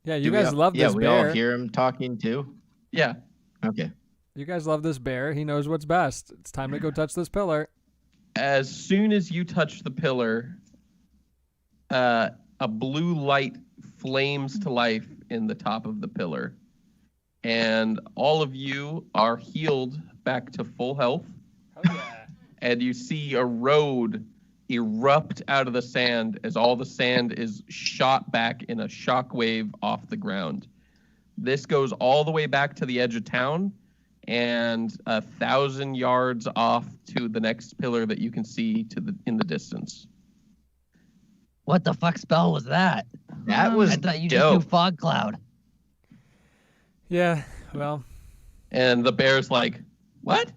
Yeah, Do you we guys all- love Yeah, this we all bear. hear him talking too. Yeah. Okay. You guys love this bear. He knows what's best. It's time to go touch this pillar. As soon as you touch the pillar, a blue light flames to life in the top of the pillar, and all of you are healed back to full health. Oh yeah. And you see a road erupt out of the sand as all the sand is shot back in a shockwave off the ground. This goes all the way back to the edge of town and 1,000 yards off to the next pillar that you can see in the distance. What the fuck spell was that? That was I thought you just dope. do fog cloud. Yeah. Well, And the bear's like, what?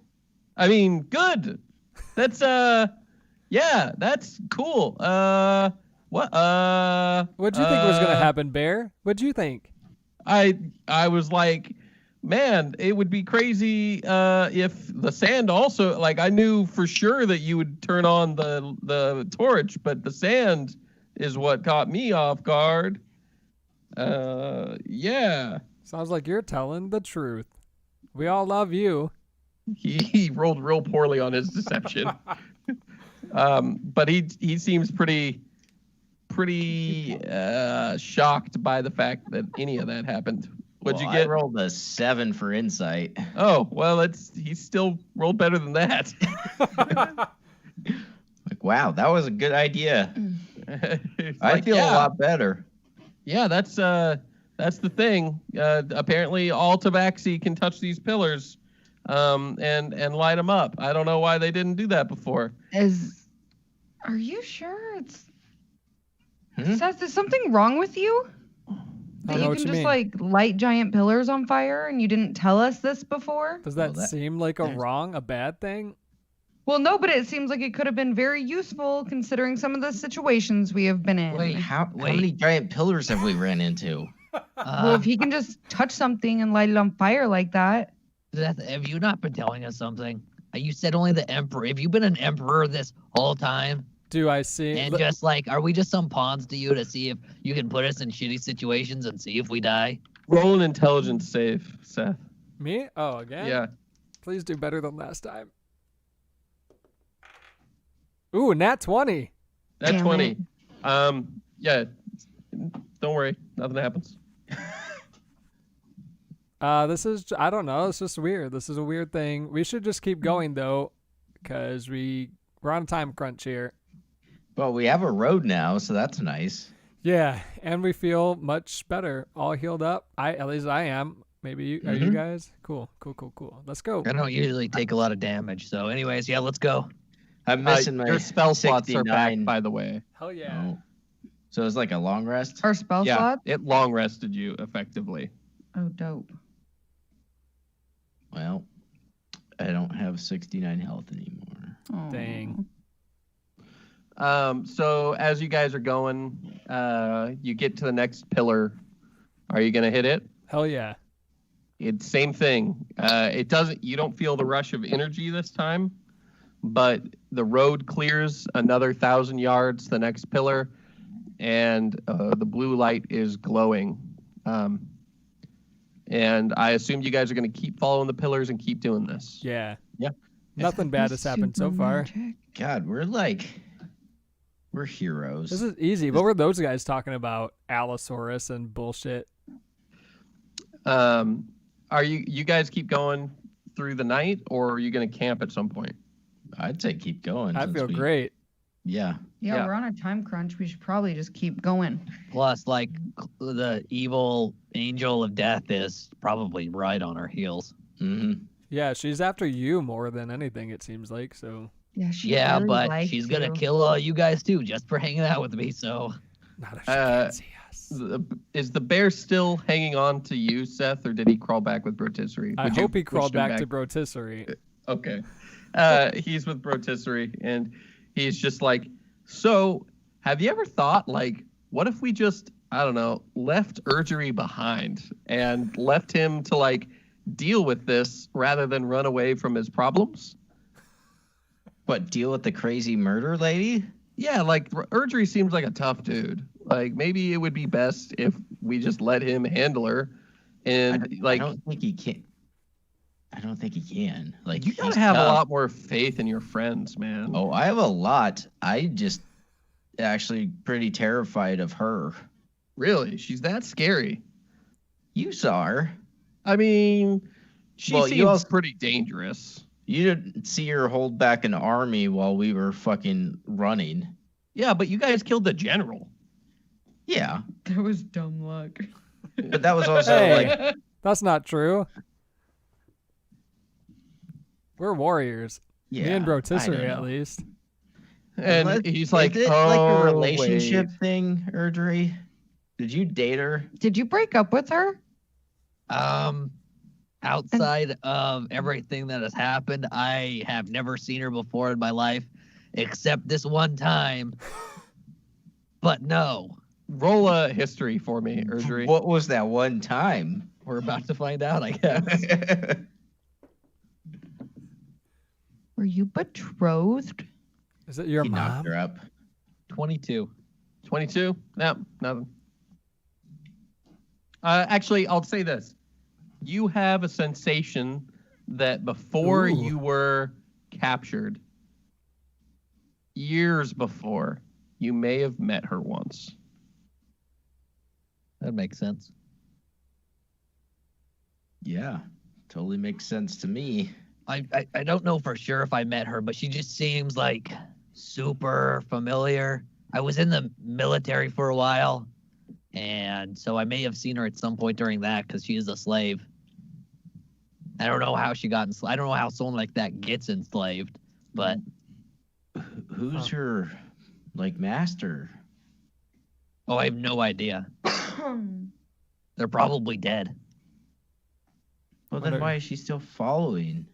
I mean, good. That's yeah, that's cool. What what'd you think was gonna happen, Bear? What'd you think? I was like, man, it would be crazy if the sand also, like, I knew for sure that you would turn on the torch, but the sand is what caught me off guard. Yeah. Sounds like you're telling the truth. We all love you. He rolled real poorly on his deception. But he seems pretty shocked by the fact that any of that happened. What'd Well, you get? I rolled a 7 for insight. Oh, well, he still rolled better than that. Like, wow, that was a good idea. It's I like, feel yeah, a lot better. Yeah, that's the thing. Apparently, all Tabaxi can touch these pillars, and light them up. I don't know why they didn't do that before. Are you sure it's Hmm? Seth, is something wrong with you? I That don't know you what can you just mean. like light giant pillars on fire and you didn't tell us this before? Does that Well, that- seem like a bad thing? Well, no, but it seems like it could have been very useful considering some of the situations we have been in. Wait. How Wait. many giant pillars have we ran into? Well, if he can just touch something and light it on fire like that. Seth, have you not been telling us something? You said only the emperor. Have you been an emperor this whole time? Do I see? And just like, are we just some pawns to you to see if you can put us in shitty situations and see if we die? Roll an intelligence save, Seth. Me? Oh, again? Yeah. Please do better than last time. Ooh, nat 20. That's Damn 20. it. Yeah. Don't worry. Nothing happens. This is, I don't know. It's just weird. This is a weird thing. We should just keep going, though, because we're on a time crunch here. Well, we have a road now, so that's nice. Yeah, and we feel much better. All healed up. At least I am. Maybe you, are you Mhm. guys? Cool. Let's go. I don't usually take a lot of damage. So, anyways, yeah, let's go. I'm missing my Your spell slots are back, 69. by the way. Hell yeah. Oh. So it's like a long rest? Our spell Yeah, slot? it long rested you effectively. Oh, dope. Well, I don't have 69 health anymore. Aw. Dang. So as you guys are going, you get to the next pillar. Are you gonna hit it? Hell yeah. It's same thing. You don't feel the rush of energy this time, but the road clears another 1,000 yards to the next pillar, and the blue light is glowing. And I assume you guys are going to keep following the pillars and keep doing this. Yeah. Yeah. Nothing bad has happened so far. Super magic. God, we're heroes. This is easy. What were those guys talking about? Allosaurus and bullshit. Are you guys keep going through the night, or are you going to camp at some point? I'd say keep going. I since feel we- great. Yeah. Yeah, Yeah. we're on a time crunch. We should probably just keep going. Plus, like, the evil angel of death is probably right on our heels. hmm Yeah, she's after you more than anything, it seems like. So, Yeah, she Yeah, really but likes she's gonna you. kill all you guys too, just for hanging out with me. So, not if she Uh, can't see us. Is the bear still hanging on to you, Seth, or did he crawl back with Rotisserie? I Would you hope he pushed crawled him back to Brotisserie. Okay. He's with Rotisserie, and he's just like, so have you ever thought, like, what if we just, I don't know, left Urgery behind and left him to, like, deal with this rather than run away from his problems? What, deal with the crazy murder lady? Yeah, like, Urgery seems like a tough dude. Like, maybe it would be best if we just let him handle her. And, I don't think he can. I don't think he can. Like, you gotta he's have a tough. lot more faith in your friends, man. Oh, I have a lot. I just actually pretty terrified of her. Really? She's that scary? You saw her. I mean, she Well, seems you also- pretty dangerous. You didn't see her hold back an army while we were fucking running. Yeah, but you guys killed the general. Yeah, That was dumb luck. but that was also Hey. like, That's not true. We're warriors. yeah, Me and I don't Rotisserie, at know. least. And Let- he's like, is it oh, like a relationship wait." thing, Urgery? Did you date her? Did you break up with her? Outside of everything that has happened, I have never seen her before in my life, except this one time. But no, Roll a history for me, Urgery. What was that one time? we're about to find out, I guess. Were you betrothed? Is it your He mom? knocked her up. 22. 22? No, nothing. Actually, I'll say this. You have a sensation that before Ooh. you were captured, years before, you may have met her once. That makes sense. Yeah, totally makes sense to me. I don't know for sure if I met her, but she just seems like super familiar. I was in the military for a while, and so I may have seen her at some point during that because she is a slave. I don't know how she got enslaved. I don't know how someone like that gets enslaved, but Who's her, like, master? oh, I have no idea. They're probably dead. Well, then Wonder- why is she still following?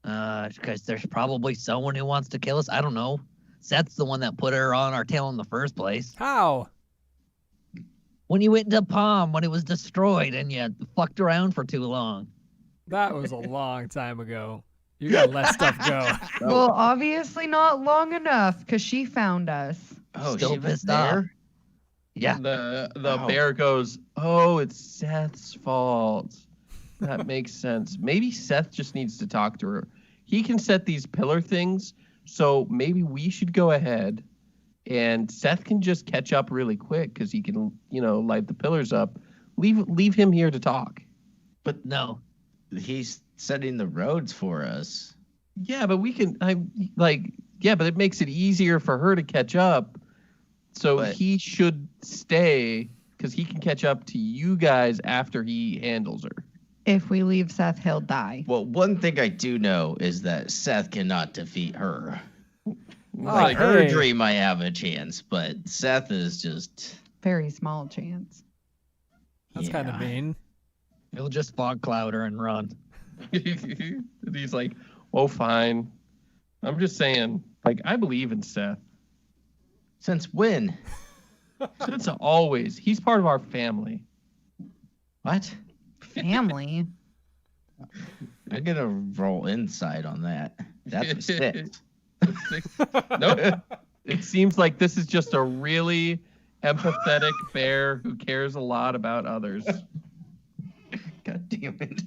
Because there's probably someone who wants to kill us. I don't know. Seth's the one that put her on our tail in the first place. How? When you went into Palm, when it was destroyed, and you fucked around for too long. That was a long time ago. You gotta let stuff go. Well, obviously not long enough because she found us. Oh, Still she was pissed off. there? Yeah. The Wow. bear goes, oh, it's Seth's fault. That makes sense. Maybe Seth just needs to talk to her. He can set these pillar things, so maybe we should go ahead and Seth can just catch up really quick because he can, light the pillars up. Leave him here to talk. But No. he's setting the roads for us. Yeah, but but it makes it easier for her to catch up. So But- he should stay because he can catch up to you guys after he handles her. If we leave Seth, he'll die. Well, one thing I do know is that Seth cannot defeat her. Like, hey. Erdry might have a chance, but Seth is just... Very small chance. That's kind of yeah. mean. He'll just fog cloud her and run. And he's like, "Oh, fine. I'm just saying, like, I believe in Seth. Since when? Since always. He's part of our family." What? Family. I'm gonna roll inside on that. That's a 6. Nope. It seems like this is just a really empathetic bear who cares a lot about others. God damn it.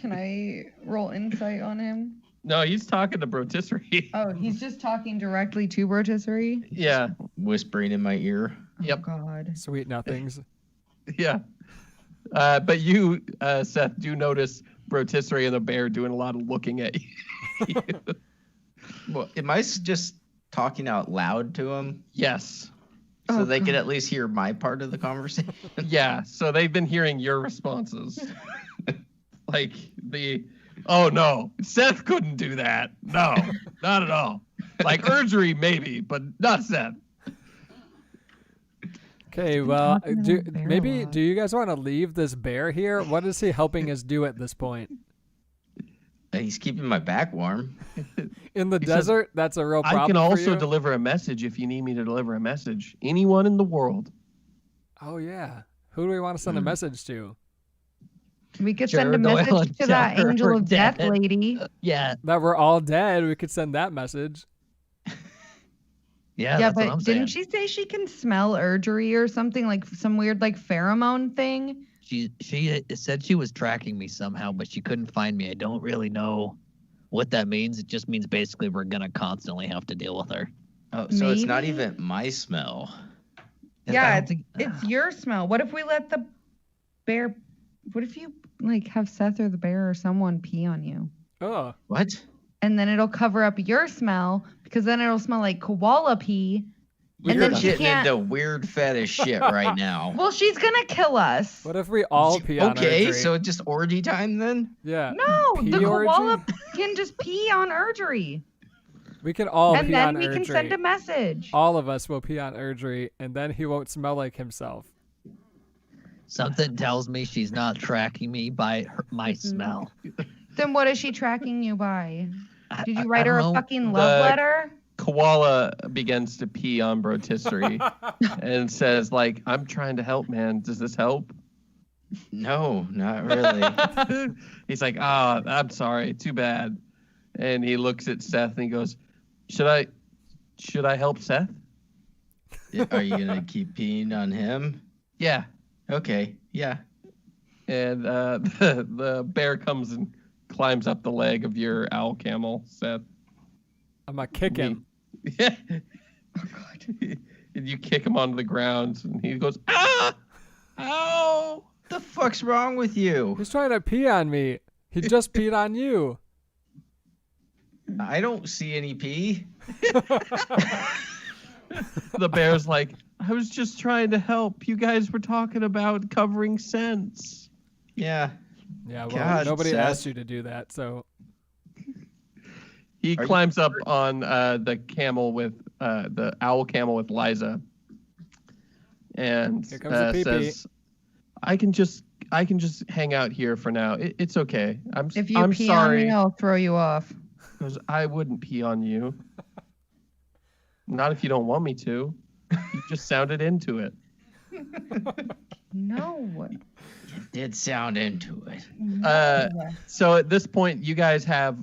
Can I roll insight on him? No, he's talking to Rotisserie. Oh, he's just talking directly to Rotisserie? Yeah, Whispering in my ear. Yep. Oh, God. Sweet nothings. yeah. But you, Seth, do notice Rotisserie and the bear doing a lot of looking at you. Well, am I just talking out loud to him Yes. so Oh, they could God. at least hear my part of the conversation? Yeah, so they've been hearing your responses. Oh no, Seth couldn't do that. No, not at all. Like Urgery maybe, but not Seth. Okay, well, talking do about the bear a maybe lot. do you guys want to leave this bear here? What is he helping us do at this point? He's keeping my back warm. In the He says, desert, that's a real problem I can for also you? deliver a message if you need me to deliver a message. Anyone in the world. Oh, yeah. Who do we want to send a Hmm. message to? We could send a Jared Doyle message and to that tell her angel we're of death dead. lady. Yeah, That we're all dead. We could send that message. yeah, Yeah, that's what I'm but didn't saying. she say she can smell urgery or something, like some weird like pheromone thing? She said she was tracking me somehow, but she couldn't find me. I don't really know what that means. It just means basically we're gonna constantly have to deal with her. Oh, so it's not Maybe? even my smell. I Yeah, don't think- It's your smell. What if we let the bear? What if you like have Seth or the bear or someone pee on you, Oh, What? and then it'll cover up your smell because then it'll smell like koala pee. You're And then she getting can't- into weird fetish shit right now. Well, she's gonna kill us. what if we all pee on Okay, Erdry? so it's just orgy time then? Yeah. No, Pee the koala orgy? can just pee on Urgery, We can all and pee then on we can send Erdry. a message. All of us will pee on Erdry, and then he won't smell like himself. Something tells me she's not tracking me by my smell. Then what is she tracking you by? I- Did I- you I write her a don't know. fucking love The- letter? Koala begins to pee on Brotisserie and says, like, I'm trying to help, man. Does this help? No, not really. He's like, I'm sorry. Too bad. And he looks at Seth and he goes, should I help Seth? Are you gonna keep peeing on him? Yeah. Okay, yeah. And the bear comes and climbs up the leg of your owl camel, Seth. I'm gonna kick him. Yeah. Oh, God. And you kick him onto the ground and he goes, ah! Ow! The fuck's wrong with you? He's trying to pee on me. He just peed on you. I don't see any pee. The bear's like, I was just trying to help. You guys were talking about covering scents. Yeah. Yeah, well, God, nobody Seth. asked you to do that, so He Are you climbs up on the camel with the owl camel with Liza, and Here comes the pee-pee. says, "I can just hang out here for now. It's okay. If you I'm pee sorry. on me, I'll throw you off. Goes, I wouldn't pee on you. Not if you don't want me to. You just sounded into it. No. Did sound into it. So at this point, you guys have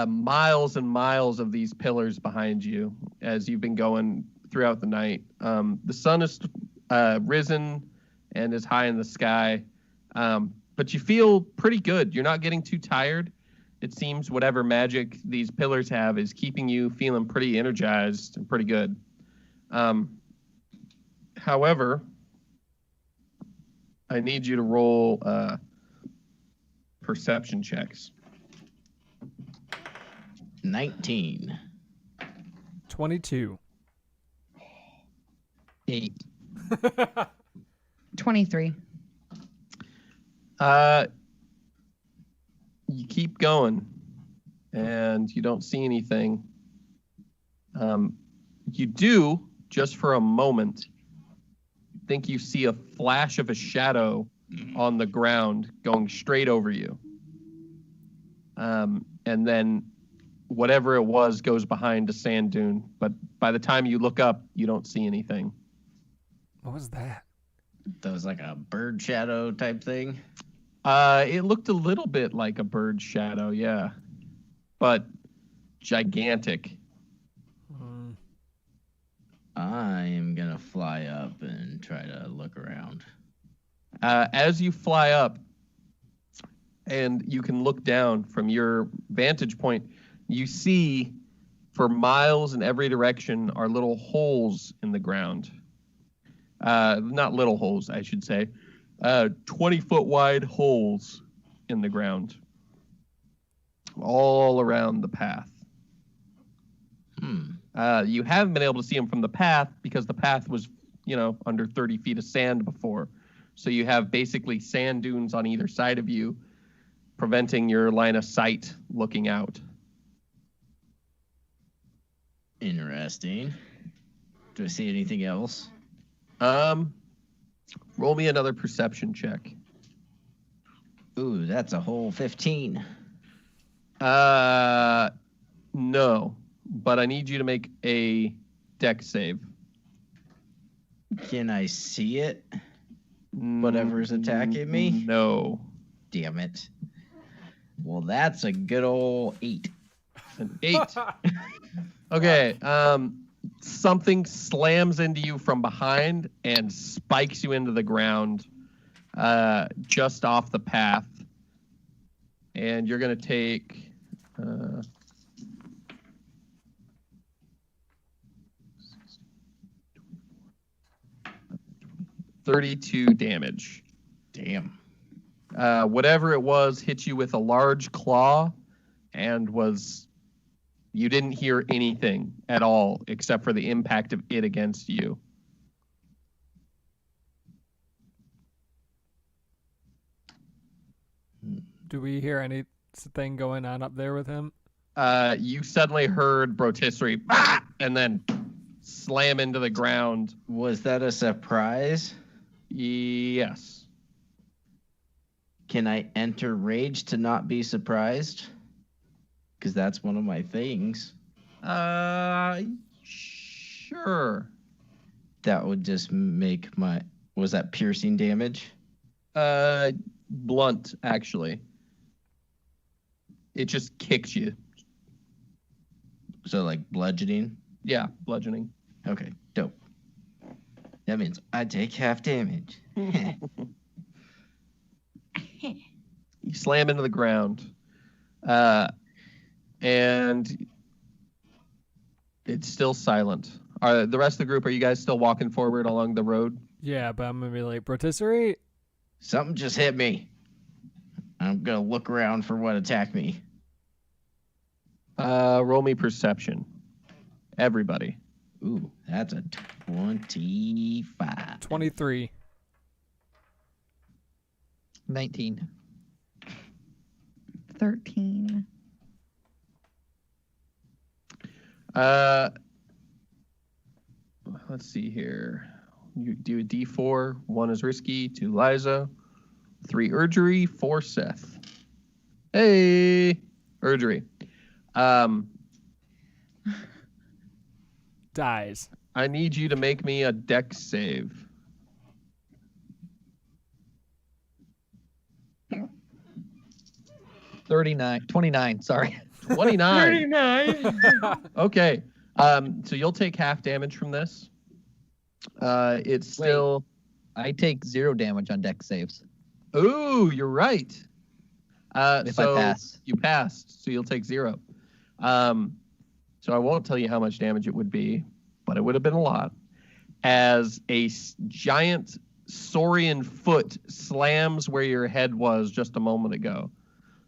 miles and miles of these pillars behind you as you've been going throughout the night. The sun is risen and is high in the sky, but you feel pretty good. You're not getting too tired. It seems whatever magic these pillars have is keeping you feeling pretty energized and pretty good. However, I need you to roll perception checks. 19. 22. 8. 23. You keep going, and you don't see anything. You do, just for a moment, think you see a flash of a shadow on the ground going straight over you. And then whatever it was goes behind a sand dune. But by the time you look up, you don't see anything. What was that? That was like a bird shadow type thing. It looked a little bit like a bird shadow, yeah. But gigantic. Mm, I am gonna fly up and try to look around. As you fly up and you can look down from your vantage point, you see for miles in every direction are little holes in the ground. Not little holes, I should say. 20-foot wide holes in the ground. All around the path. You haven't been able to see them from the path because the path was, under 30 feet of sand before. So you have basically sand dunes on either side of you, preventing your line of sight looking out. Interesting. Do I see anything else? Roll me another perception check. Ooh, that's a whole 15. No, but I need you to make a dex save. Can I see it? Whatever's attacking me? No. Damn it. Well, that's a good old 8. An 8. Okay. Something slams into you from behind and spikes you into the ground, just off the path. And you're gonna take 32 damage. Damn. Whatever it was hit you with a large claw and you didn't hear anything at all except for the impact of it against you. Do we hear anything going on up there with him? You suddenly heard Brotisserie "Bah!" and then slam into the ground. Was that a surprise? Yes. Can I enter rage to not be surprised? Because that's one of my things. Sure. That would just make my... Was that piercing damage? Blunt, actually. It just kicks you. So, like, bludgeoning? Yeah, bludgeoning. Okay, dope. That means I take half damage. You slam into the ground. And it's still silent. The rest of the group, are you guys still walking forward along the road? Yeah, but I'm gonna be like, Brotisserie? Something just hit me. I'm gonna look around for what attacked me. Roll me perception. Everybody. Ooh, that's a 25. 23. 19. 13. Let's see here. You do a D4. 1 is Risky, 2 Liza, 3 Urgery, 4 Seth. Hey, Urgery. Dies. I need you to make me a dex save. $39. 29, sorry. 29. 39. Okay. So you'll take half damage from this. It's still... I take 0 damage on dex saves. Ooh, you're right. If I pass. You passed, so you'll take 0. So I won't tell you how much damage it would be, but it would have been a lot. As a giant saurian foot slams where your head was just a moment ago.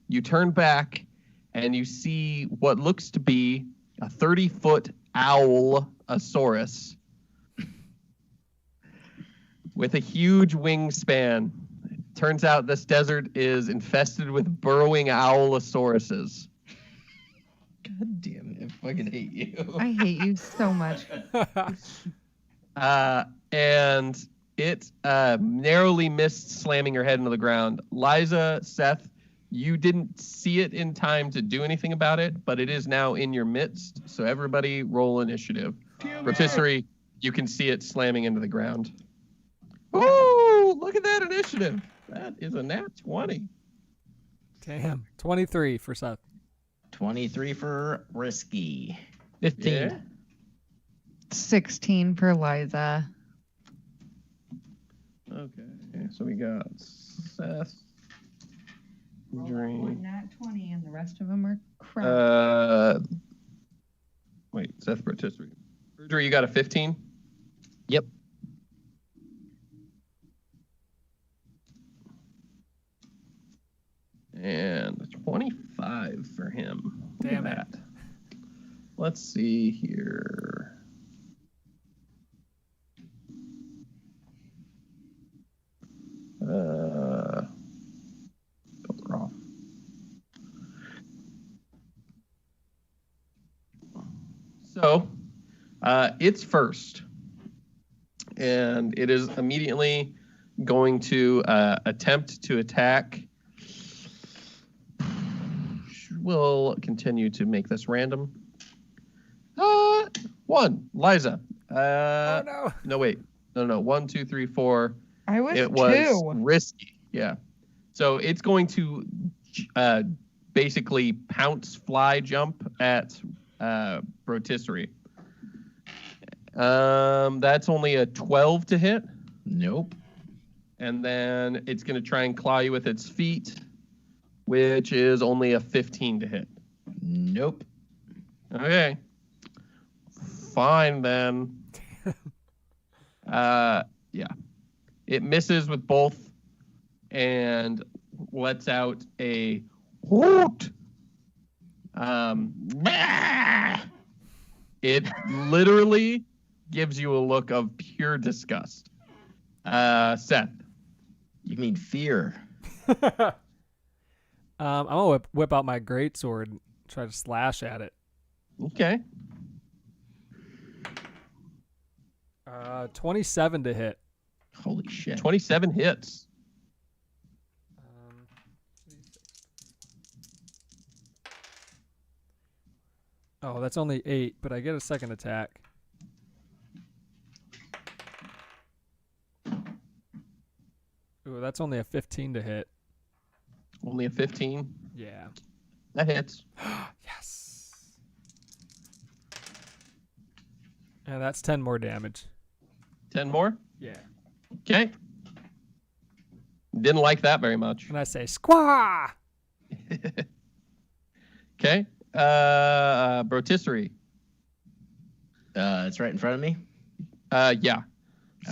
You turn back and you see what looks to be a 30-foot owl-asaurus with a huge wingspan. It turns out this desert is infested with burrowing owl-asauruses. God damn it, I fucking hate you. I hate you so much. And it narrowly missed slamming your head into the ground. Liza, Seth, you didn't see it in time to do anything about it, but it is now in your midst. So everybody roll initiative. Rotisserie, you can see it slamming into the ground. Ooh, look at that initiative. That is a nat 20. Damn. 23 for Seth. 23 for Risky. 15. Yeah. 16 for Liza. Okay, so we got Seth. Dream. Nat 20 and the rest of them are crap. Wait, Seth Rotisserie. Drew, you got a 15? Yep. And a 25 for him. Look Damn at it. that. Let's see here. Filter off. So, it's first. And it is immediately going to attempt to attack we'll continue to make this random. 1, Liza. Oh no. No, wait. No. 1, 2, 3, 4. I was It was 2. risky. Yeah. So it's going to basically pounce, fly, jump at Rotisserie. That's only a 12 to hit. Nope. And then it's going to try and claw you with its feet, which is only a 15 to hit. Nope. Okay. Fine then. Yeah. It misses with both and lets out a hoot. It literally gives you a look of pure disgust. Seth. You mean fear? I'm gonna whip out my greatsword and try to slash at it. Okay. 27 to hit. Holy shit. 27 hits. Oh, that's only 8, but I get a second attack. Ooh, that's only a 15 to hit. Only a 15. Yeah. That hits. Yes. And that's 10 more damage. 10 more. Yeah. Okay. Didn't like that very much. And I say, squaw! Okay. Rotisserie. It's right in front of me. Yeah.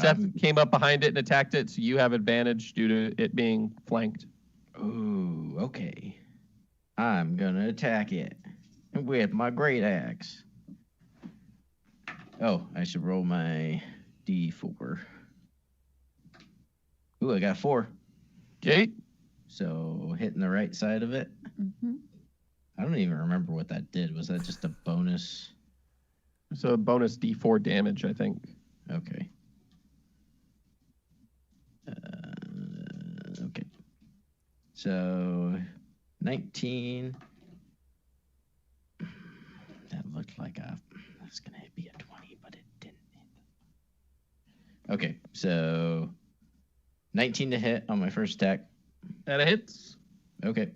Seth came up behind it and attacked it, so you have advantage due to it being flanked. Ooh, okay. I'm gonna attack it with my great axe. Oh, I should roll my D4. Ooh, I got 4. Okay. So hitting the right side of it. Mm-hmm. I don't even remember what that did. Was that just a bonus? So a bonus D4 damage, I think. Okay. Okay. So 19. That looked like that's gonna be a 20, but it didn't. Okay, so 19 to hit on my first attack. That hits. Okay.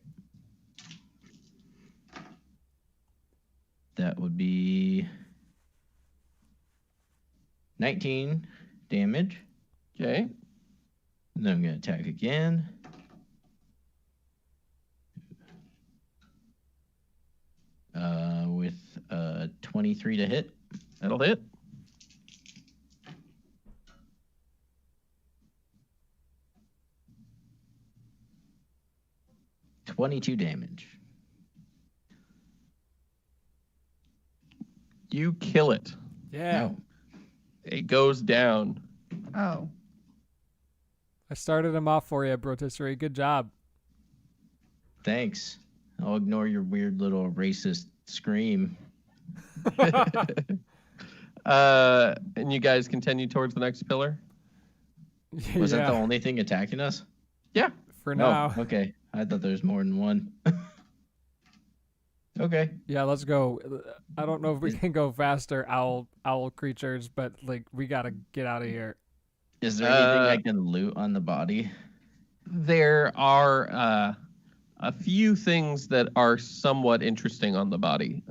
That would be 19 damage. Okay. And then I'm going to attack again. With 23 to hit. That'll hit. $22 damage. You kill it. Yeah. No. It goes down. Oh. I started him off for you, Brotisserie. Good job. Thanks. I'll ignore your weird little racist scream. And you guys continue towards the next pillar? Was that Yeah, the only thing attacking us? Yeah. for now. Oh, okay. I thought there was more than one. Okay. Yeah, let's go. I don't know if we can go faster, owl creatures, but like we gotta get out of here. Is there anything I can loot on the body? There are a few things that are somewhat interesting on the body.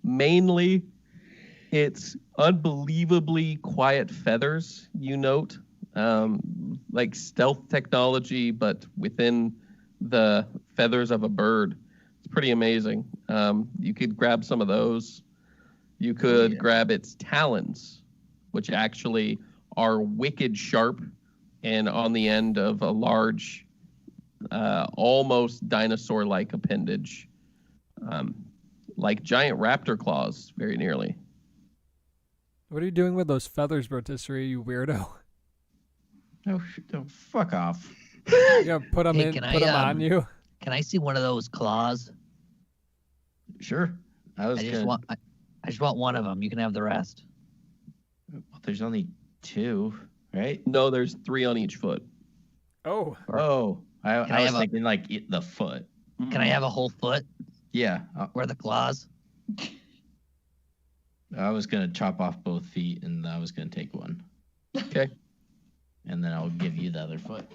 Mainly, it's unbelievably quiet feathers, you note. Like stealth technology, but within the feathers of a bird. It's pretty amazing. You could grab some of those. You could grab its talons, which actually are wicked sharp and on the end of a large, almost dinosaur-like appendage, like giant raptor claws, very nearly. What are you doing with those feathers, Brotisserie, you weirdo? Oh, fuck off. You gotta put them Hey, in, can put I, them on you. Can I see one of those claws? Sure. I I just want one of them. You can have the rest. Well, there's only 2, right? No, there's 3 on each foot. Oh, Oh, I I was have thinking like the foot. Can I have a whole foot? Yeah, Where the claws? I was gonna chop off both feet, and I was gonna take one, Okay. and then I'll give you the other foot.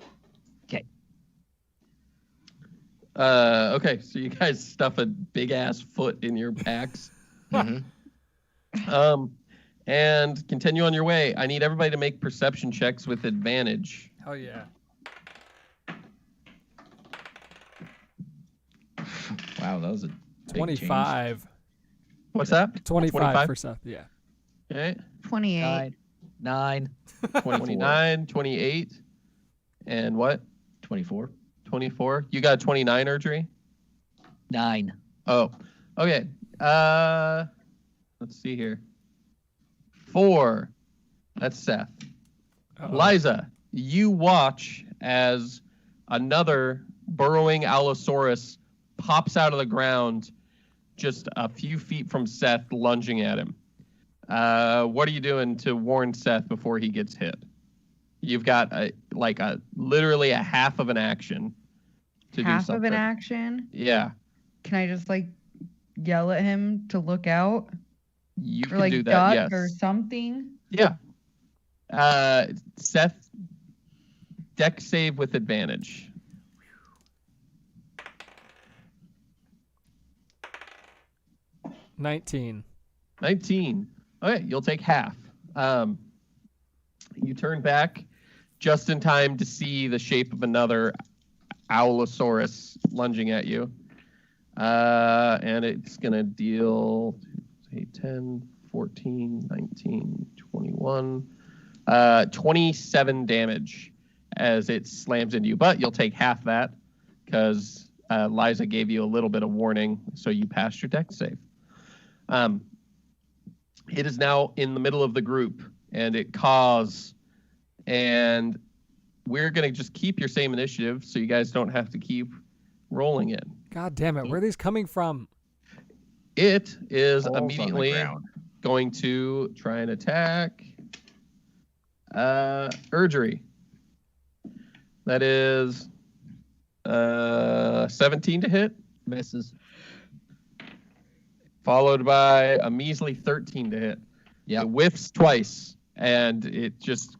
Okay, so you guys stuff a big ass foot in your packs. hmm And continue on your way. I need everybody to make perception checks with advantage. Hell yeah. Wow, that was a big 25. What's that? 25 for Seth. Yeah. Okay. 28. 9. 29, 28, and what? 24. 24. You got 29, Erdry? 9. Oh, okay. Let's see here. 4. That's Seth. Uh-oh. Liza, you watch as another burrowing Allosaurus pops out of the ground just a few feet from Seth, lunging at him. What are you doing to warn Seth before he gets hit? You've got literally a half of an action to do Half something. of an action. Yeah, Can I just like yell at him to look out? you Or can like do that. duck Yes. or something? Yeah. Seth, deck save with advantage. Oh, 19. 19. Okay, you'll take half. You turn back just in time to see the shape of another Owlosaurus lunging at you. And it's going to deal 8, 10, 14, 19, 21, 27 damage as it slams into you. But you'll take half that because Liza gave you a little bit of warning, so you passed your deck save. It is now in the middle of the group, and it caws, and we're going to just keep your same initiative so you guys don't have to keep rolling it. God damn it. Where are these coming from? It is Balls on the immediately ground. going to try and attack Erdry. That is 17 to hit, Misses. followed by a measly 13 to hit. Yep. It whiffs twice, and it just...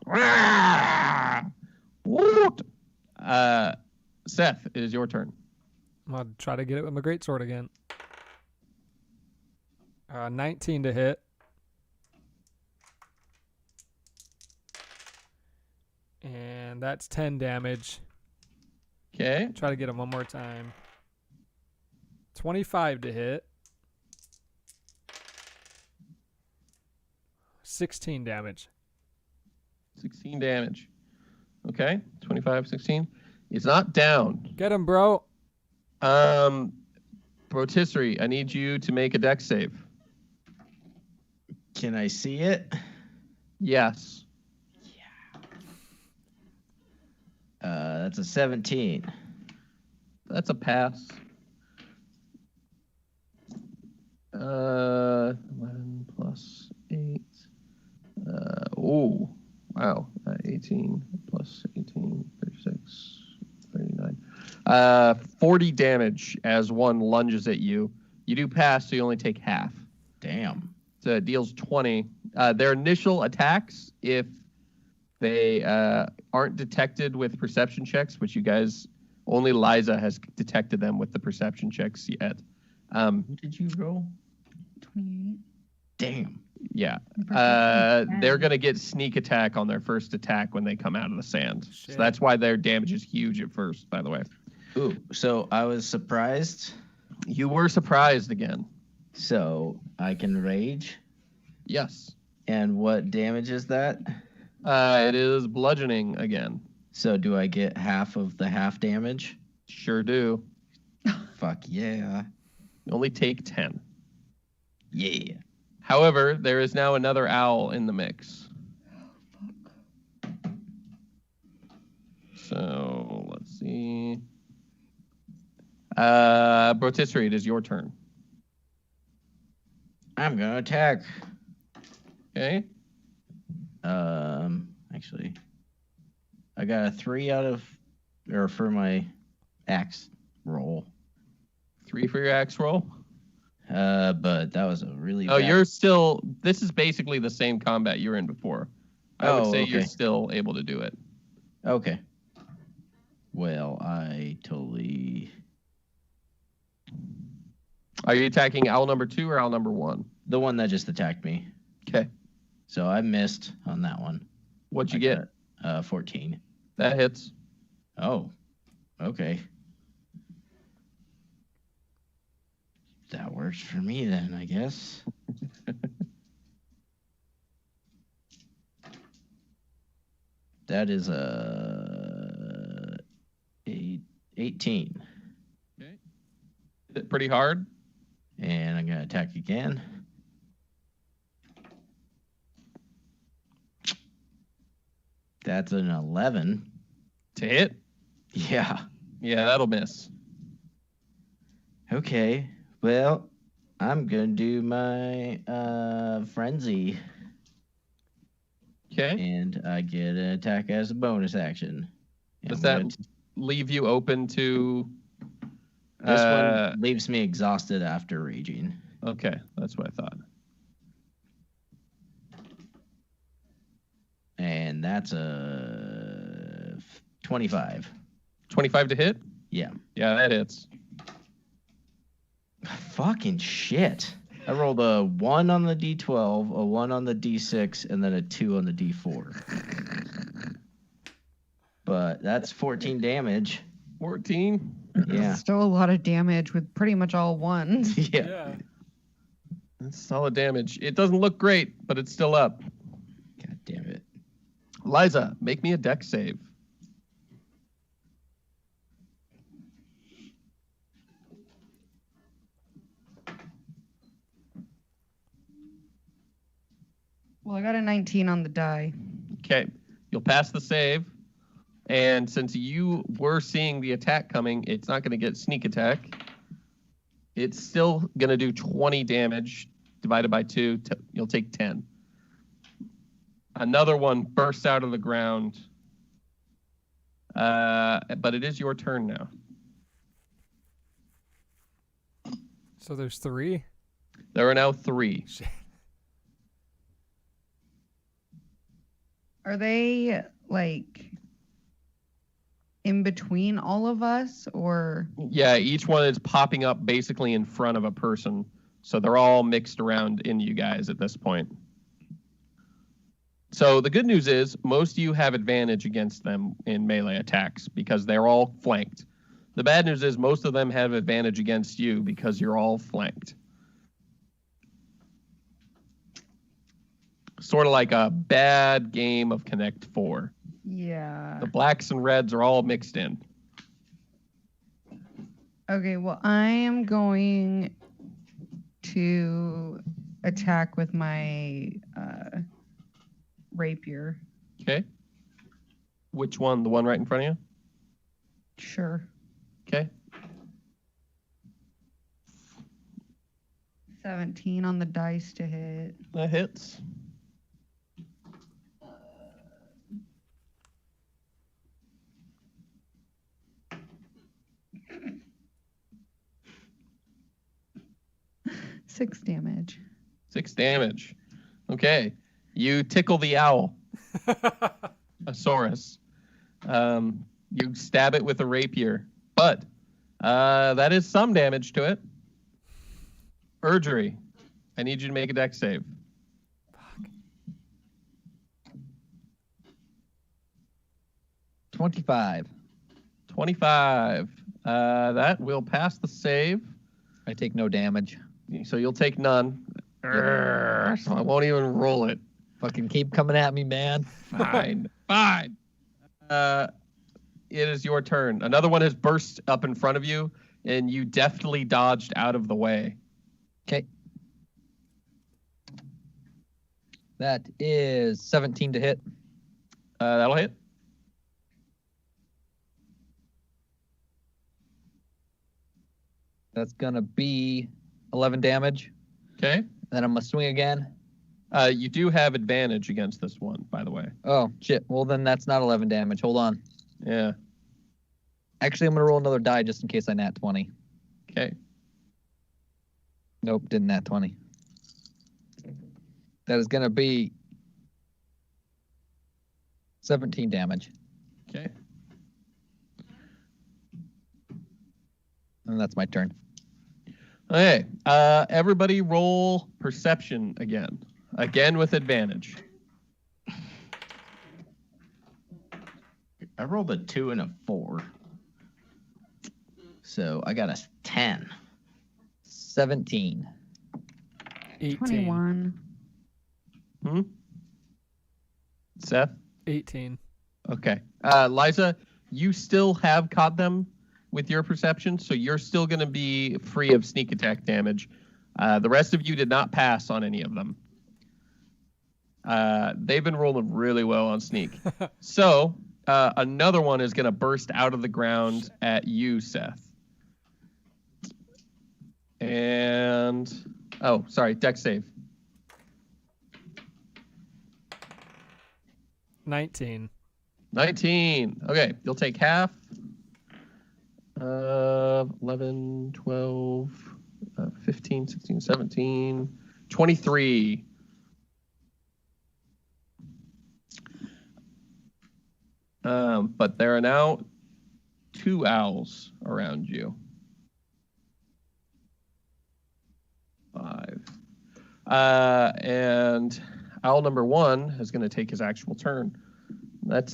Seth, it is your turn. I'm going to try to get it with my greatsword again. 19 to hit. And that's 10 damage. Okay. Try to get him one more time. 25 to hit. 16 damage. 16 damage. Okay. 25, 16. He's not down. Get him, bro. Rotisserie, I need you to make a deck save. Can I see it? Yes. That's a 17. That's a pass. 11 plus 8. Oh, wow. 18 plus 18, 36, 39. 40 damage as one lunges at you. You do pass, so you only take half. Damn. So it deals 20. Their initial attacks, if they aren't detected with perception checks, which you guys, only Liza has detected them with the perception checks yet. What did you roll? 28. Damn. Yeah. They're going to get sneak attack on their first attack when they come out of the sand. Shit. So that's why their damage is huge at first, by the way. Ooh, so I was surprised. You were surprised again. So I can rage. Yes. And what damage is that? It is bludgeoning again. So do I get half of the half damage? Sure do. Fuck yeah. You only take 10. Yeah. However, there is now another owl in the mix. So let's see. Rotisserie, it is your turn. I'm gonna attack. Okay. Actually, I got a 3 out of, or for my axe roll, 3 for your axe roll. But that was a really. Oh, bad... you're still. This is basically the same combat you were in before. I would say you're okay. still able to do it. Okay. Well, I totally. Are you attacking owl number 2 or owl number 1? The one that just attacked me. Okay. So I missed on that one. What'd you get? 14. That hits. Oh, okay. That works for me then, I guess. That is 18. Okay. Hit pretty hard. And I'm going to attack again. That's an 11. To hit? Yeah. Yeah, that'll miss. Okay. Well, I'm going to do my frenzy. Okay. And I get an attack as a bonus action. Does that leave you open to... This one leaves me exhausted after raging. Okay, that's what I thought. And that's a 25. 25 to hit? Yeah. Yeah, that hits. Fucking shit. I rolled a 1 on the D12, a 1 on the D6, and then a 2 on the D4. But that's 14 damage. 14? Yeah. Still a lot of damage with pretty much all ones. Yeah. That's solid damage. It doesn't look great, but it's still up. God damn it. Liza, make me a dex save. Well, I got a 19 on the die. Okay, you'll pass the save. And since you were seeing the attack coming, it's not going to get sneak attack. It's still going to do 20 damage divided by 2. You'll take 10. Another one bursts out of the ground. But it is your turn now. So there's 3? There are now 3. Shit. Are they like in between all of us or? Yeah, each one is popping up basically in front of a person. So they're all mixed around in you guys at this point. So the good news is most of you have advantage against them in melee attacks because they're all flanked. The bad news is most of them have advantage against you because you're all flanked. Sort of like a bad game of Connect 4. Yeah. The blacks and reds are all mixed in. Okay, well, I am going to attack with my rapier. Okay. Which one? The one right in front of you? Sure. Okay. 17 on the dice to hit. That hits. Six damage. 6 damage. Okay. You tickle the owl, a Saurus. You stab it with a rapier, but that is some damage to it. Urgery, I need you to make a dex save. Fuck. 25. 25. That will pass the save. I take no damage. So you'll take none. So I won't even roll it. Fucking keep coming at me, man. Fine. Fine. It is your turn. Another one has burst up in front of you, and you deftly dodged out of the way. Okay. That is 17 to hit. That'll hit. That's going to be 11 damage. Okay. Then I'm going to swing again. You do have advantage against this one, by the way. Oh, shit. Well, then that's not 11 damage. Hold on. Yeah. Actually, I'm going to roll another die just in case I nat 20. Okay. Nope, didn't that 20. That is going to be 17 damage. Okay. And that's my turn. Okay. Everybody roll perception again. Again with advantage. I rolled a 2 and a 4. So I got a 10. 17. 18. 21. Seth? 18. Okay. Liza, you still have caught them with your perception, so you're still going to be free of sneak attack damage. The rest of you did not pass on any of them. They've been rolling really well on sneak. So another one is going to burst out of the ground at you, Seth. And, oh, sorry, dex save. 19. 19. Okay, you'll take half. 11, 12, 15, 16, 17, 23. But there are now 2 owls around you. 5. And owl number 1 is going to take his actual turn. That's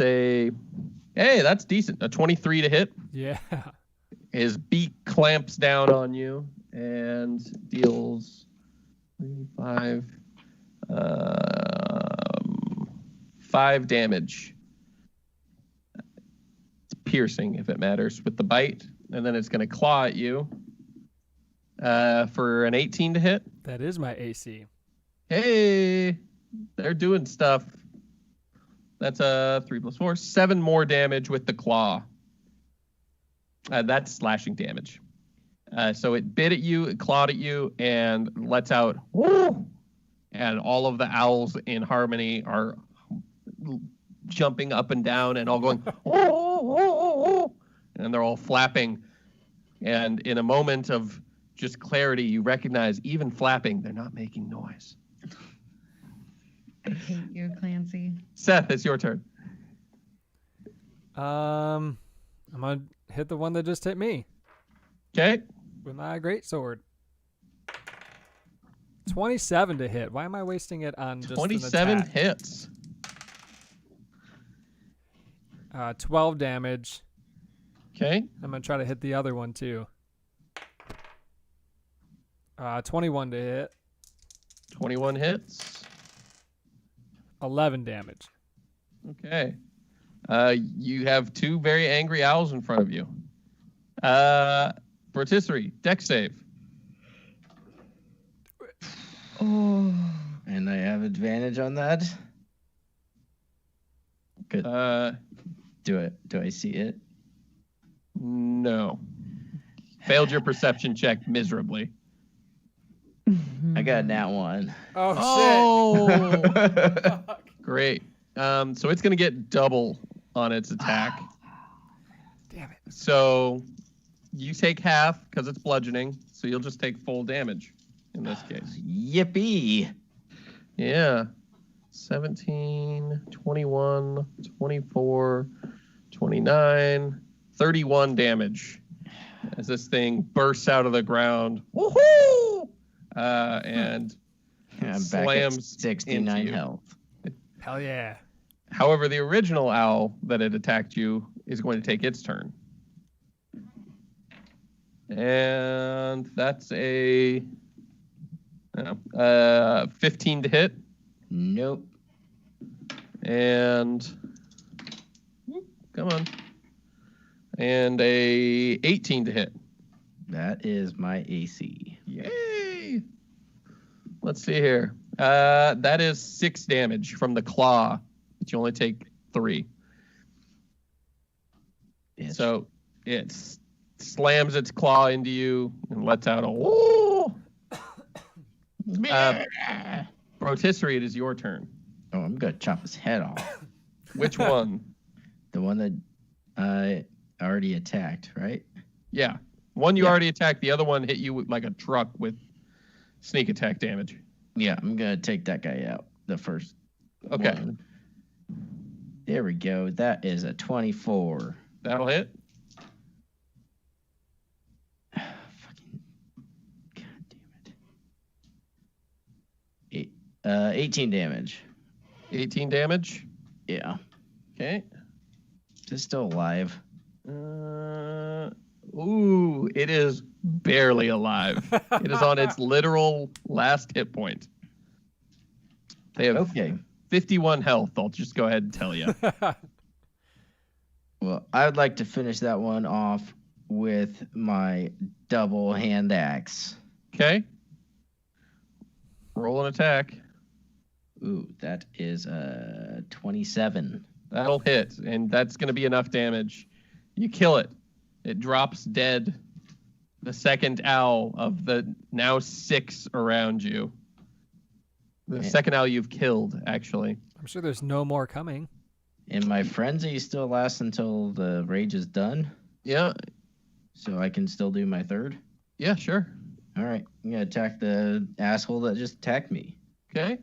that's decent. A 23 to hit. Yeah. His beak clamps down on you and deals 5 damage. It's piercing, if it matters, with the bite. And then it's going to claw at you for an 18 to hit. That is my AC. Hey, they're doing stuff. That's 3 + 4. 7 more damage with the claw. That's slashing damage. So it bit at you, it clawed at you, and lets out whoo! And all of the owls in harmony are jumping up and down and all going whoo! And they're all flapping. And in a moment of just clarity, you recognize even flapping, they're not making noise. I hate you, Clancy. Seth, it's your turn. I'm gonna hit the one that just hit me Okay. with my great sword. 27 to hit. Why am I wasting it on just 27 an attack? hits. 12 damage. Okay. I'm gonna try to hit the other one too. 21 to hit. 21 hits. 11 damage. Okay. You have 2 very angry owls in front of you. Rotisserie, dex save. Oh. And I have advantage on that. Good. Do I see it? No. Failed your perception check miserably. I got that one. Oh, Oh, great. So it's going to get double on its attack. damn it. So you take half because it's bludgeoning. So you'll just take full damage in this case. Yippee. Yeah. 17, 21, 24, 29, 31 damage as this thing bursts out of the ground. Woohoo! And I'm back at slams 69 into you. health. Hell yeah. However, the original owl that had attacked you is going to take its turn. And that's a 15 to hit. Nope. And come on. And a 18 to hit. That is my AC. Yay! Let's see here. That is 6 damage from the claw, but you only take 3. Bitch. So it slams its claw into you and lets out a woo! Rotisserie, it is your turn. Oh, I'm gonna chop his head off. Which one? The one that I already attacked, right? Yeah. One you Yeah. already attacked. The other one hit you with, like a truck with sneak attack damage. Yeah, I'm gonna take that guy out. The first. Okay. one. There we go. That is a 24. That'll hit. Fucking. God damn it. 18 damage. 18 damage. Yeah. Okay. It's still alive. Ooh, it is barely alive. It is on its literal last hit point. They have Okay. 51 health. I'll just go ahead and tell you. Well, I would like to finish that one off with my double hand axe. Okay. Roll an attack. Ooh, that is 27. That'll hit, and that's going to be enough damage. You kill it. It drops dead. The second owl of the now 6 around you. The second owl you've killed, actually. I'm sure there's no more coming. And my frenzy still lasts until the rage is done, Yeah. so I can still do my third. Yeah, sure. All right, I'm gonna attack the asshole that just attacked me. Okay.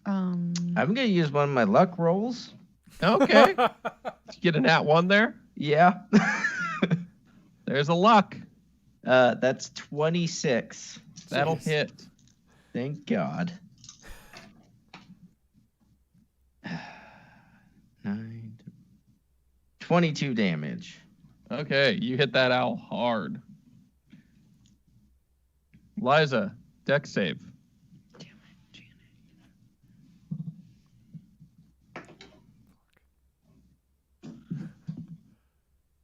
Um, I'm gonna use one of my luck rolls. Okay. Did you get a nat 1 there? Yeah. There's a luck. That's 26. That'll Jeez. hit. Thank God. 22 damage. Okay, you hit that owl hard. Liza, deck save.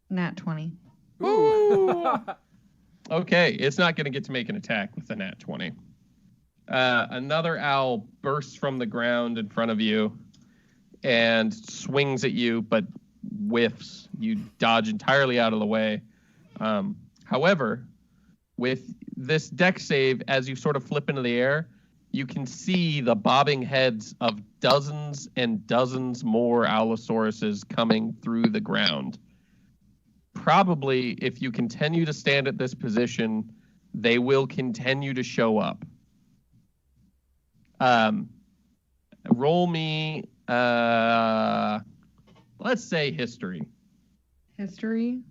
Nat 20. Ooh. Okay, it's not going to get to make an attack with the nat 20. Another owl bursts from the ground in front of you and swings at you, but whiffs. You dodge entirely out of the way. However, with this deck save, as you sort of flip into the air, you can see the bobbing heads of dozens and dozens more Allosauruses coming through the ground. Probably, if you continue to stand at this position, they will continue to show up. Roll me, let's say history. History?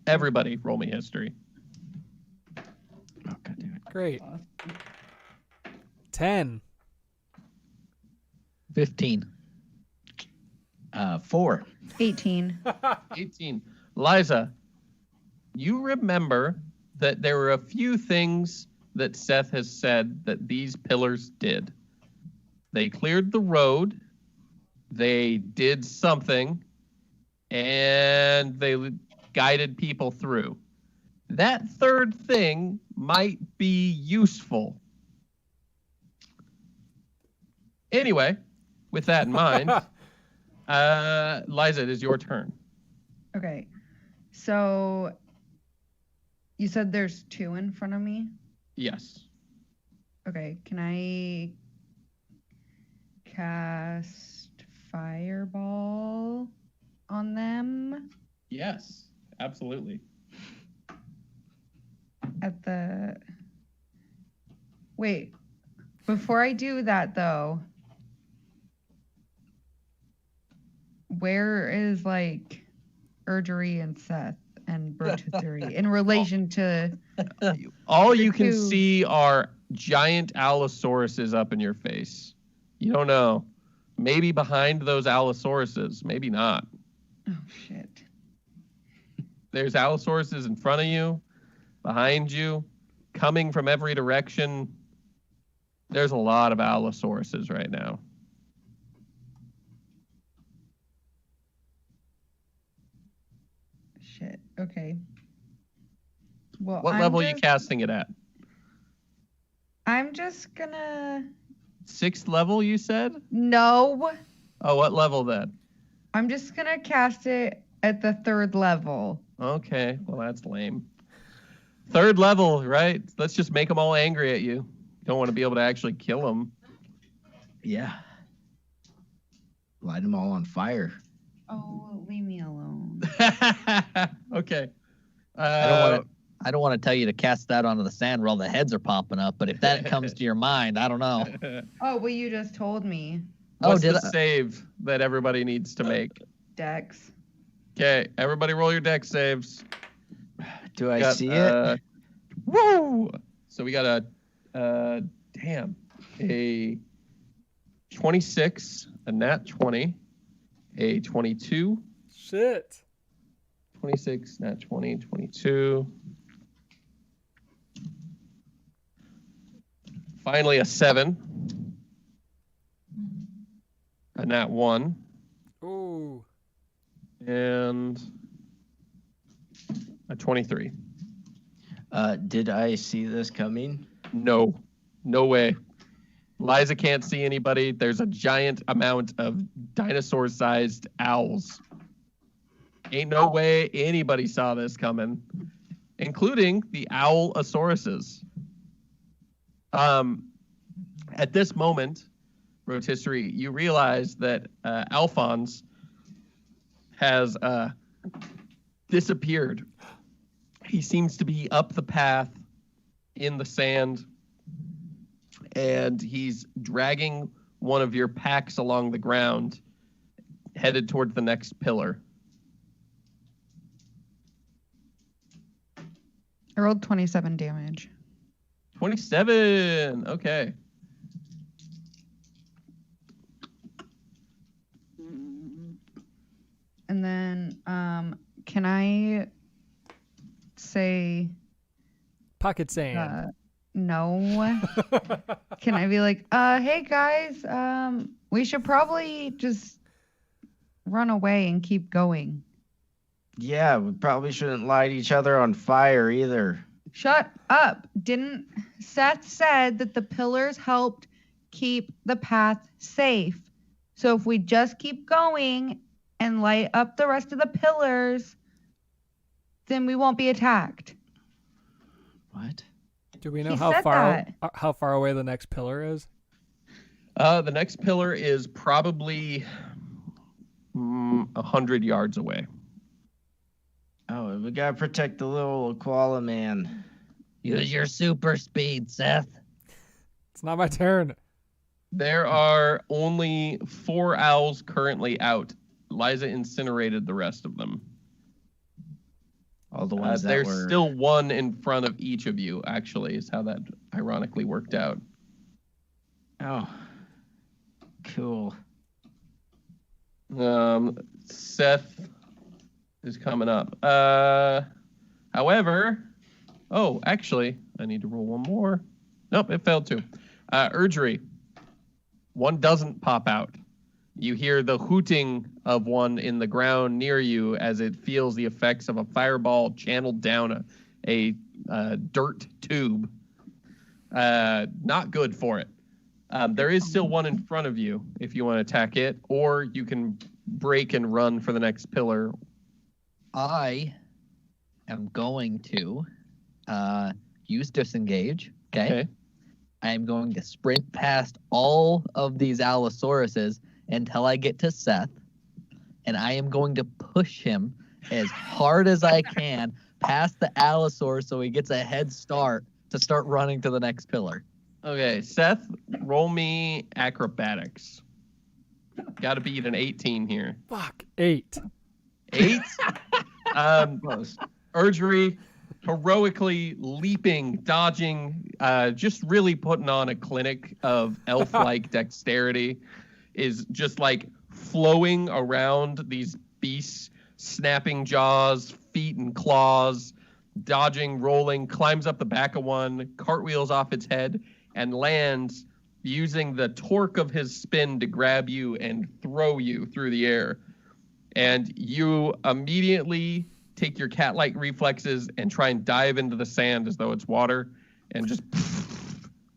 Everybody, roll me history. Oh, God damn it. Great. 10. 15. 4. 18. 18. Liza, you remember that there were a few things that Seth has said that these pillars did. They cleared the road, they did something, and they guided people through. That third thing might be useful. Anyway, with that in mind, Liza, it is your turn. Okay. So you said there's 2 in front of me? Yes. Okay. Can I cast Fireball on them Yes, absolutely. at the. Wait. Before I do that, though, where is like Urgery and Seth and Brotisserie in relation to? All you can Two. see are giant Allosauruses up in your face. You don't know. Maybe behind those Allosauruses, maybe not. Oh shit! There's Allosauruses in front of you, behind you, coming from every direction. There's a lot of Allosauruses right now. Shit. Okay. Well, What level are you casting it at? I'm just gonna. 6th level, you said? No, Oh, what level then? I'm just gonna cast it at the 3rd level. Okay, well, that's lame. 3rd level, right? Let's just make them all angry at you. You don't want to be able to actually kill them. Yeah. Light them all on fire. Oh, leave me alone. Okay. I don't want to tell you to cast that onto the sand where all the heads are popping up, but if that comes to your mind, I don't know. Oh, well, you just told me. What's did the I? save that everybody needs to make? Dex. Okay, everybody roll your deck saves. Do I see it? Woo! So we got a 26, a nat 20, a 22, Shit. 26, nat 20, 22. Finally, a 7, a nat 1, Ooh. and a 23. Did I see this coming? No way. Liza can't see anybody. There's a giant amount of dinosaur-sized owls. Ain't no way anybody saw this coming, including the Owlosauruses. At this moment, Rotisserie, you realize that Alphonse has disappeared. He seems to be up the path in the sand, and he's dragging one of your packs along the ground, headed towards the next pillar. I rolled 27 damage. 27. Okay. And then, can I say Pocket sand. no? Can I be like, hey guys, we should probably just run away and keep going. Yeah, we probably shouldn't light each other on fire either. Shut up. Didn't Seth said that the pillars helped keep the path safe. So if we just keep going and light up the rest of the pillars, then we won't be attacked. What? Do we know He how said how far away the next pillar is? The next pillar is probably 100 yards away. Oh, we gotta protect the little koala man. Use your super speed, Seth. It's not my turn. There are only 4 owls currently out. Liza incinerated the rest of them. All the ones that there's were... still one in front of each of you, actually, is how that ironically worked out. Oh, cool. Seth is coming up. However, actually, I need to roll one more. Nope, it failed too. Erdry, one doesn't pop out. You hear the hooting of one in the ground near you as it feels the effects of a fireball channeled down a dirt tube. Not good for it. There is still one in front of you if you want to attack it, or you can break and run for the next pillar. I am going to use disengage. Okay. I am going to sprint past all of these Allosauruses until I get to Seth, and I am going to push him as hard as I can past the Allosaurus so he gets a head start to start running to the next pillar. Okay, Seth, roll me acrobatics. Got to beat an 18 here. Fuck. 8. 8? Close. Erdry, heroically leaping, dodging, just really putting on a clinic of elf-like dexterity, is just like flowing around these beasts, snapping jaws, feet and claws, dodging, rolling, climbs up the back of one, cartwheels off its head, and lands using the torque of his spin to grab you and throw you through the air. And you immediately take your cat-like reflexes and try and dive into the sand as though it's water, and just...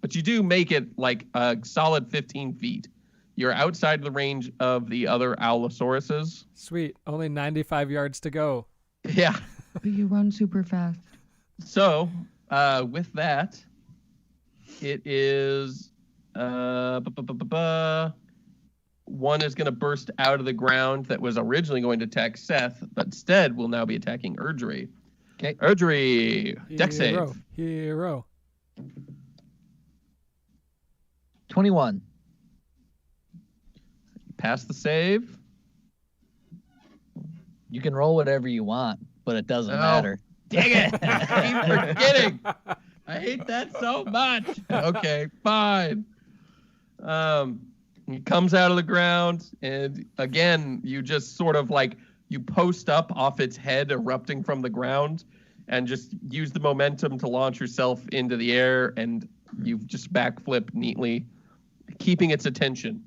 But you do make it like a solid 15 feet. You're outside the range of the other Allosauruses. Sweet. Only 95 yards to go. Yeah. But you run super fast. So, with that, it is... One is going to burst out of the ground that was originally going to attack Seth, but instead will now be attacking Erdry. Okay. Erdry, deck save. Hero. 21. Pass the save. You can roll whatever you want, but it doesn't Oh. matter. Dang it! I keep forgetting. I hate that so much. Okay, fine. He comes out of the ground, and again, you just sort of like you post up off its head, erupting from the ground, and just use the momentum to launch yourself into the air, and you just backflip neatly, keeping its attention.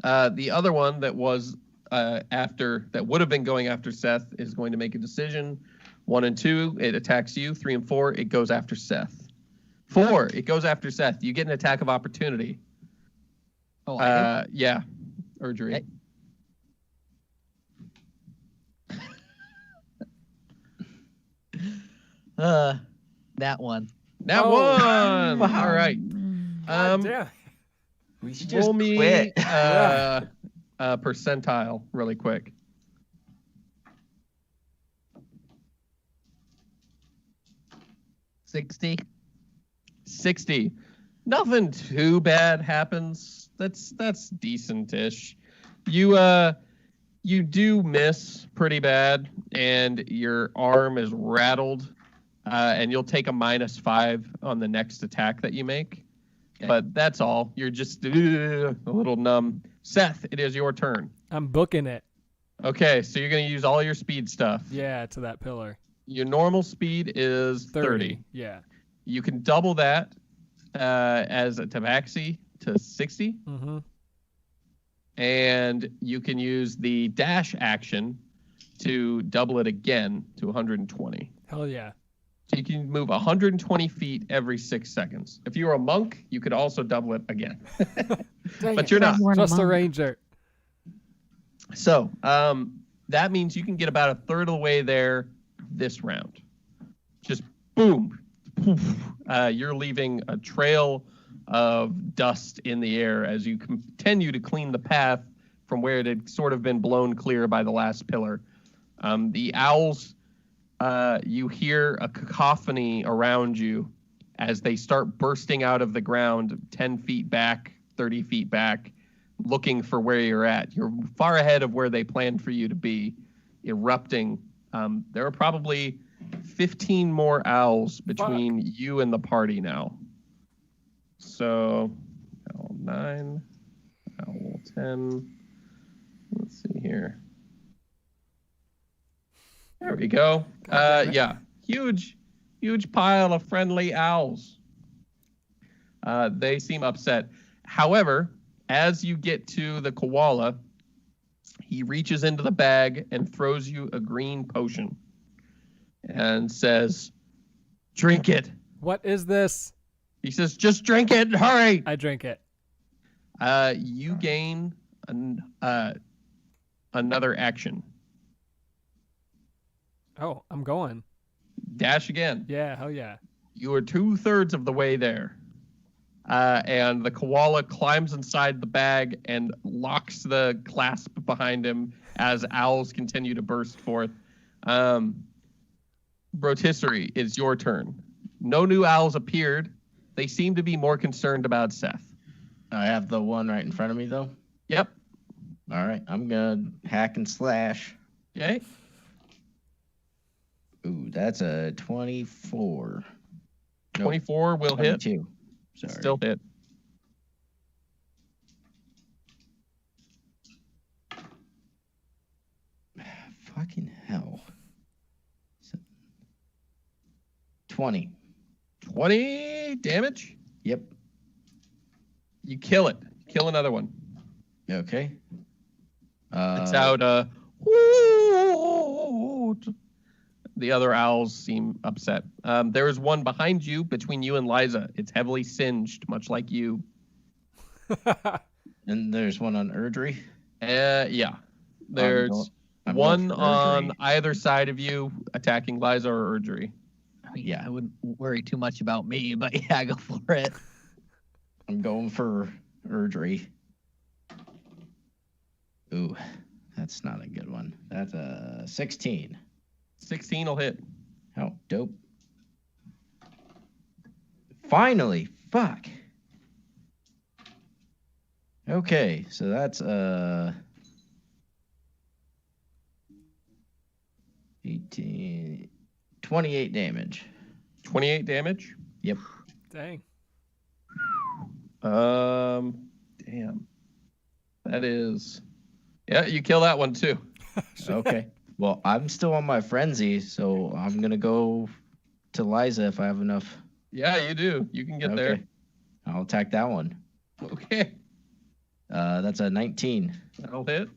The other one that was that would have been going after Seth is going to make a decision. 1 and 2, it attacks you. 3 and 4, it goes after Seth. 4, it goes after Seth. You get an attack of opportunity. Oh, I Yeah, Erdry. Okay. That one. That Oh. one. Wow. All right. Damn. We should just Roll me quit. a percentile really quick. 60. 60. Nothing too bad happens. That's decent-ish. You do miss pretty bad, and your arm is rattled, and you'll take a -5 on the next attack that you make. Okay. But that's all. You're just a little numb. Seth, it is your turn. I'm booking it. Okay, so you're going to use all your speed stuff. Yeah, to that pillar. Your normal speed is 30. Yeah. You can double that as a tabaxi to 60. Mm-hmm. And you can use the dash action to double it again to 120. Hell yeah. So you can move 120 feet every 6 seconds. If you were a monk, you could also double it again. Dang But it. you're not. We're in a Just a month. ranger. So that means you can get about a third of the way there this round. Just boom. Poof. You're leaving a trail of dust in the air as you continue to clean the path from where it had sort of been blown clear by the last pillar. The owls, you hear a cacophony around you as they start bursting out of the ground 10 feet back, 30 feet back, looking for where you're at. You're far ahead of where they planned for you to be, erupting. There are probably 15 more owls between you and the party now. So, owl 9, owl 10. Let's see here. There we go. God damn it. Yeah, huge pile of friendly owls. They seem upset. However, as you get to the koala, he reaches into the bag and throws you a green potion and says, "Drink it." What is this? He says, "Just drink it and hurry." I drink it. You gain another action. Oh, I'm going. Dash again. Yeah, hell yeah. You are 2/3 of the way there. And the koala climbs inside the bag and locks the clasp behind him as owls continue to burst forth. Rotisserie, it's your turn. No new owls appeared. They seem to be more concerned about Seth. I have the one right in front of me, though. Yep. All right, I'm gonna hack and slash. Okay. Ooh, that's a 24. Nope, 24 will hit. 22. Sorry. Still hit. Fucking hell. 20. 20 damage. Yep. You kill it. Kill another one. Okay. It's out. The other owls seem upset. There is one behind you, between you and Liza. It's heavily singed, much like you. And there's one on Erdry. Yeah. There's I'm one going for on Erdry. either side of you attacking Liza or Erdry. I mean, Yeah. I wouldn't worry too much about me, but yeah, go for it. I'm going for Erdry. Ooh, that's not a good one. That's a 16. 16 will hit. Oh, dope. Finally, fuck. Okay, so that's 18, 28 damage. 28 damage. Yep. Dang. Damn. That is. Yeah, you kill that one too. Okay. Well, I'm still on my frenzy, so I'm gonna go to Liza if I have enough. Yeah, you do. You can get there. I'll attack that one. Okay. That's a 19. That'll hit.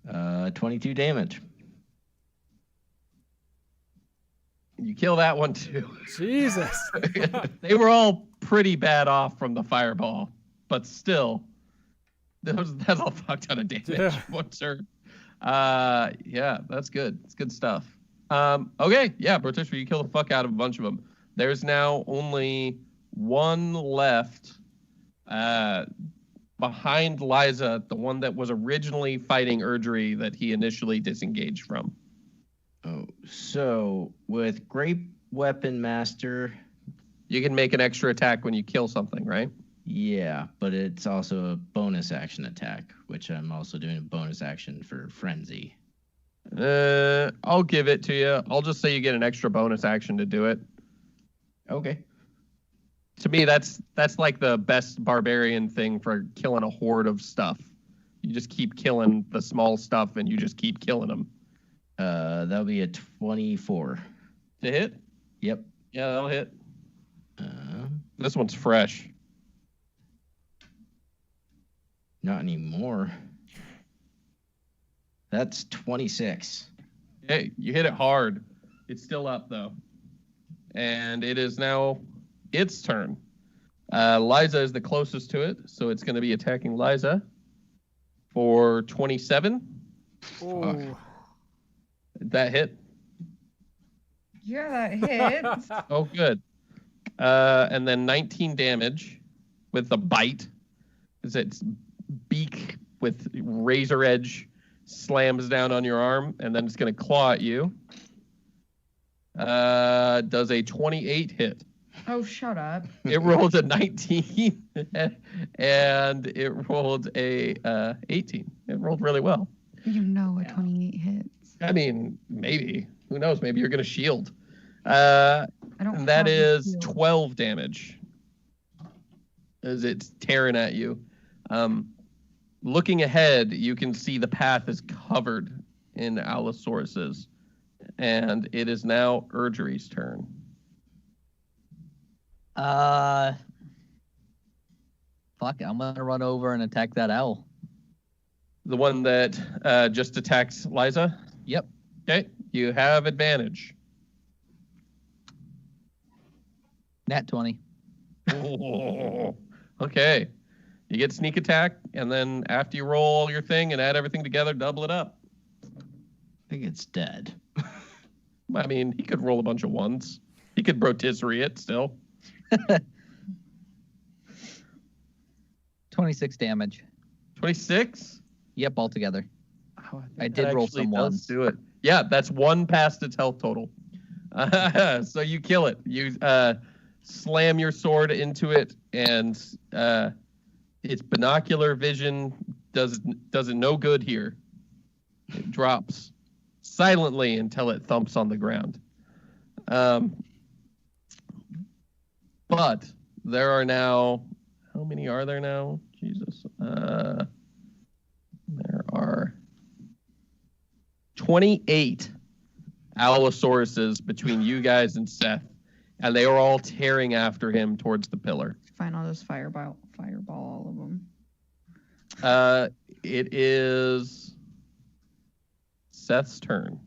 Uh, 22 damage. You kill that one too. Jesus. They were all pretty bad off from the fireball, but still, that's a fuck ton of damage. Yeah. One turn. Yeah, that's good. It's good stuff. Okay, yeah, Brotisha, you kill the fuck out of a bunch of them. There's now only one left. Behind Liza, the one that was originally fighting Erdry that he initially disengaged from. Oh, so with Great Weapon Master, You can make an extra attack when you kill something, right? yeah, but it's also a bonus action attack, which I'm also doing a bonus action for Frenzy. I'll give it to you. I'll just say you get an extra bonus action to do it. Okay. To me, that's like the best barbarian thing for killing a horde of stuff. You just keep killing the small stuff, and you just keep killing them. That'll be a 24. To hit? Yep. Yeah, that'll hit. Um, This one's fresh. Not anymore. That's 26. Hey, you hit it hard. It's still up, though. And it is now its turn. Liza is the closest to it, so it's going to be attacking Liza for 27. Ooh. That hit. Yeah, that hits. Oh, good. And then 19 damage with the bite. As its beak with razor edge slams down on your arm, and then it's going to claw at you. Does a 28 hit. Oh, shut up. It rolled a 19, and it rolled a 18. It rolled really well. You know a 28 hits. I mean, maybe. Who knows? Maybe you're going to shield. I don't And that have a is shield. 12 damage as it's tearing at you. Looking ahead, you can see the path is covered in Allosauruses, and it is now Erdry's turn. Fuck it. I'm gonna run over and attack that owl. The one that just attacked Liza? Yep. Okay, you have advantage. Nat 20. Okay. You get sneak attack, and then after you roll your thing and add everything together, double it up. I think it's dead. I mean, he could roll a bunch of ones. He could rotisserie it still. 26 damage. 26? Yep, altogether. Oh, I think did that roll actually some does ones. Do it. Yeah, that's one past its health total. So you kill it. You slam your sword into it, and its binocular vision does it no good here. It drops silently until it thumps on the ground. But there are now, how many are there now? Jesus. There are 28 Allosauruses between you guys and Seth, and they are all tearing after him towards the pillar. Fine, I'll just fireball all of them. It is Seth's turn.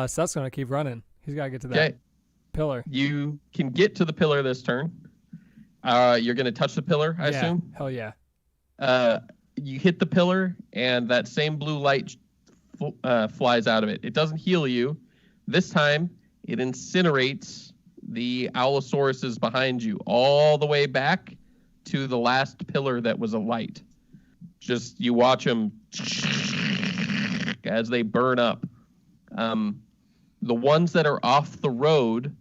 Seth's gonna keep running. He's gotta get to that Okay, pillar. you can get to the pillar this turn. You're going to touch the pillar, I Yeah, assume? hell yeah. You hit the pillar, and that same blue light flies out of it. It doesn't heal you. This time, it incinerates the Allosaurus is behind you, all the way back to the last pillar that was alight. Just you watch them as they burn up. The ones that are off the road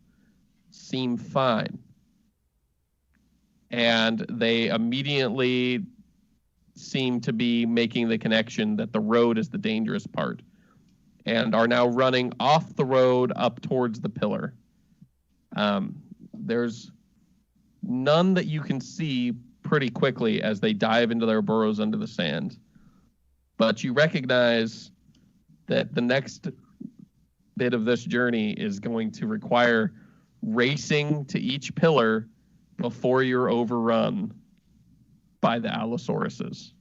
seem fine. And they immediately seem to be making the connection that the road is the dangerous part and are now running off the road up towards the pillar. There's none that you can see pretty quickly as they dive into their burrows under the sand. But you recognize that the next bit of this journey is going to require racing to each pillar before you're overrun by the Allosauruses.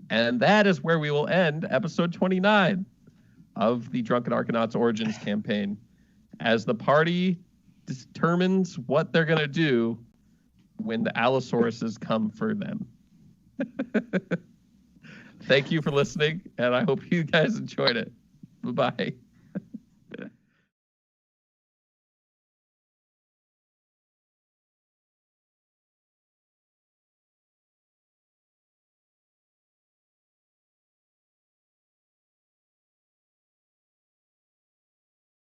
And that is where we will end episode 29 of the Drunken Arkanauts Origins campaign, as the party determines what they're going to do when the Allosauruses come for them. Thank you for listening, and I hope you guys enjoyed it. Bye-bye.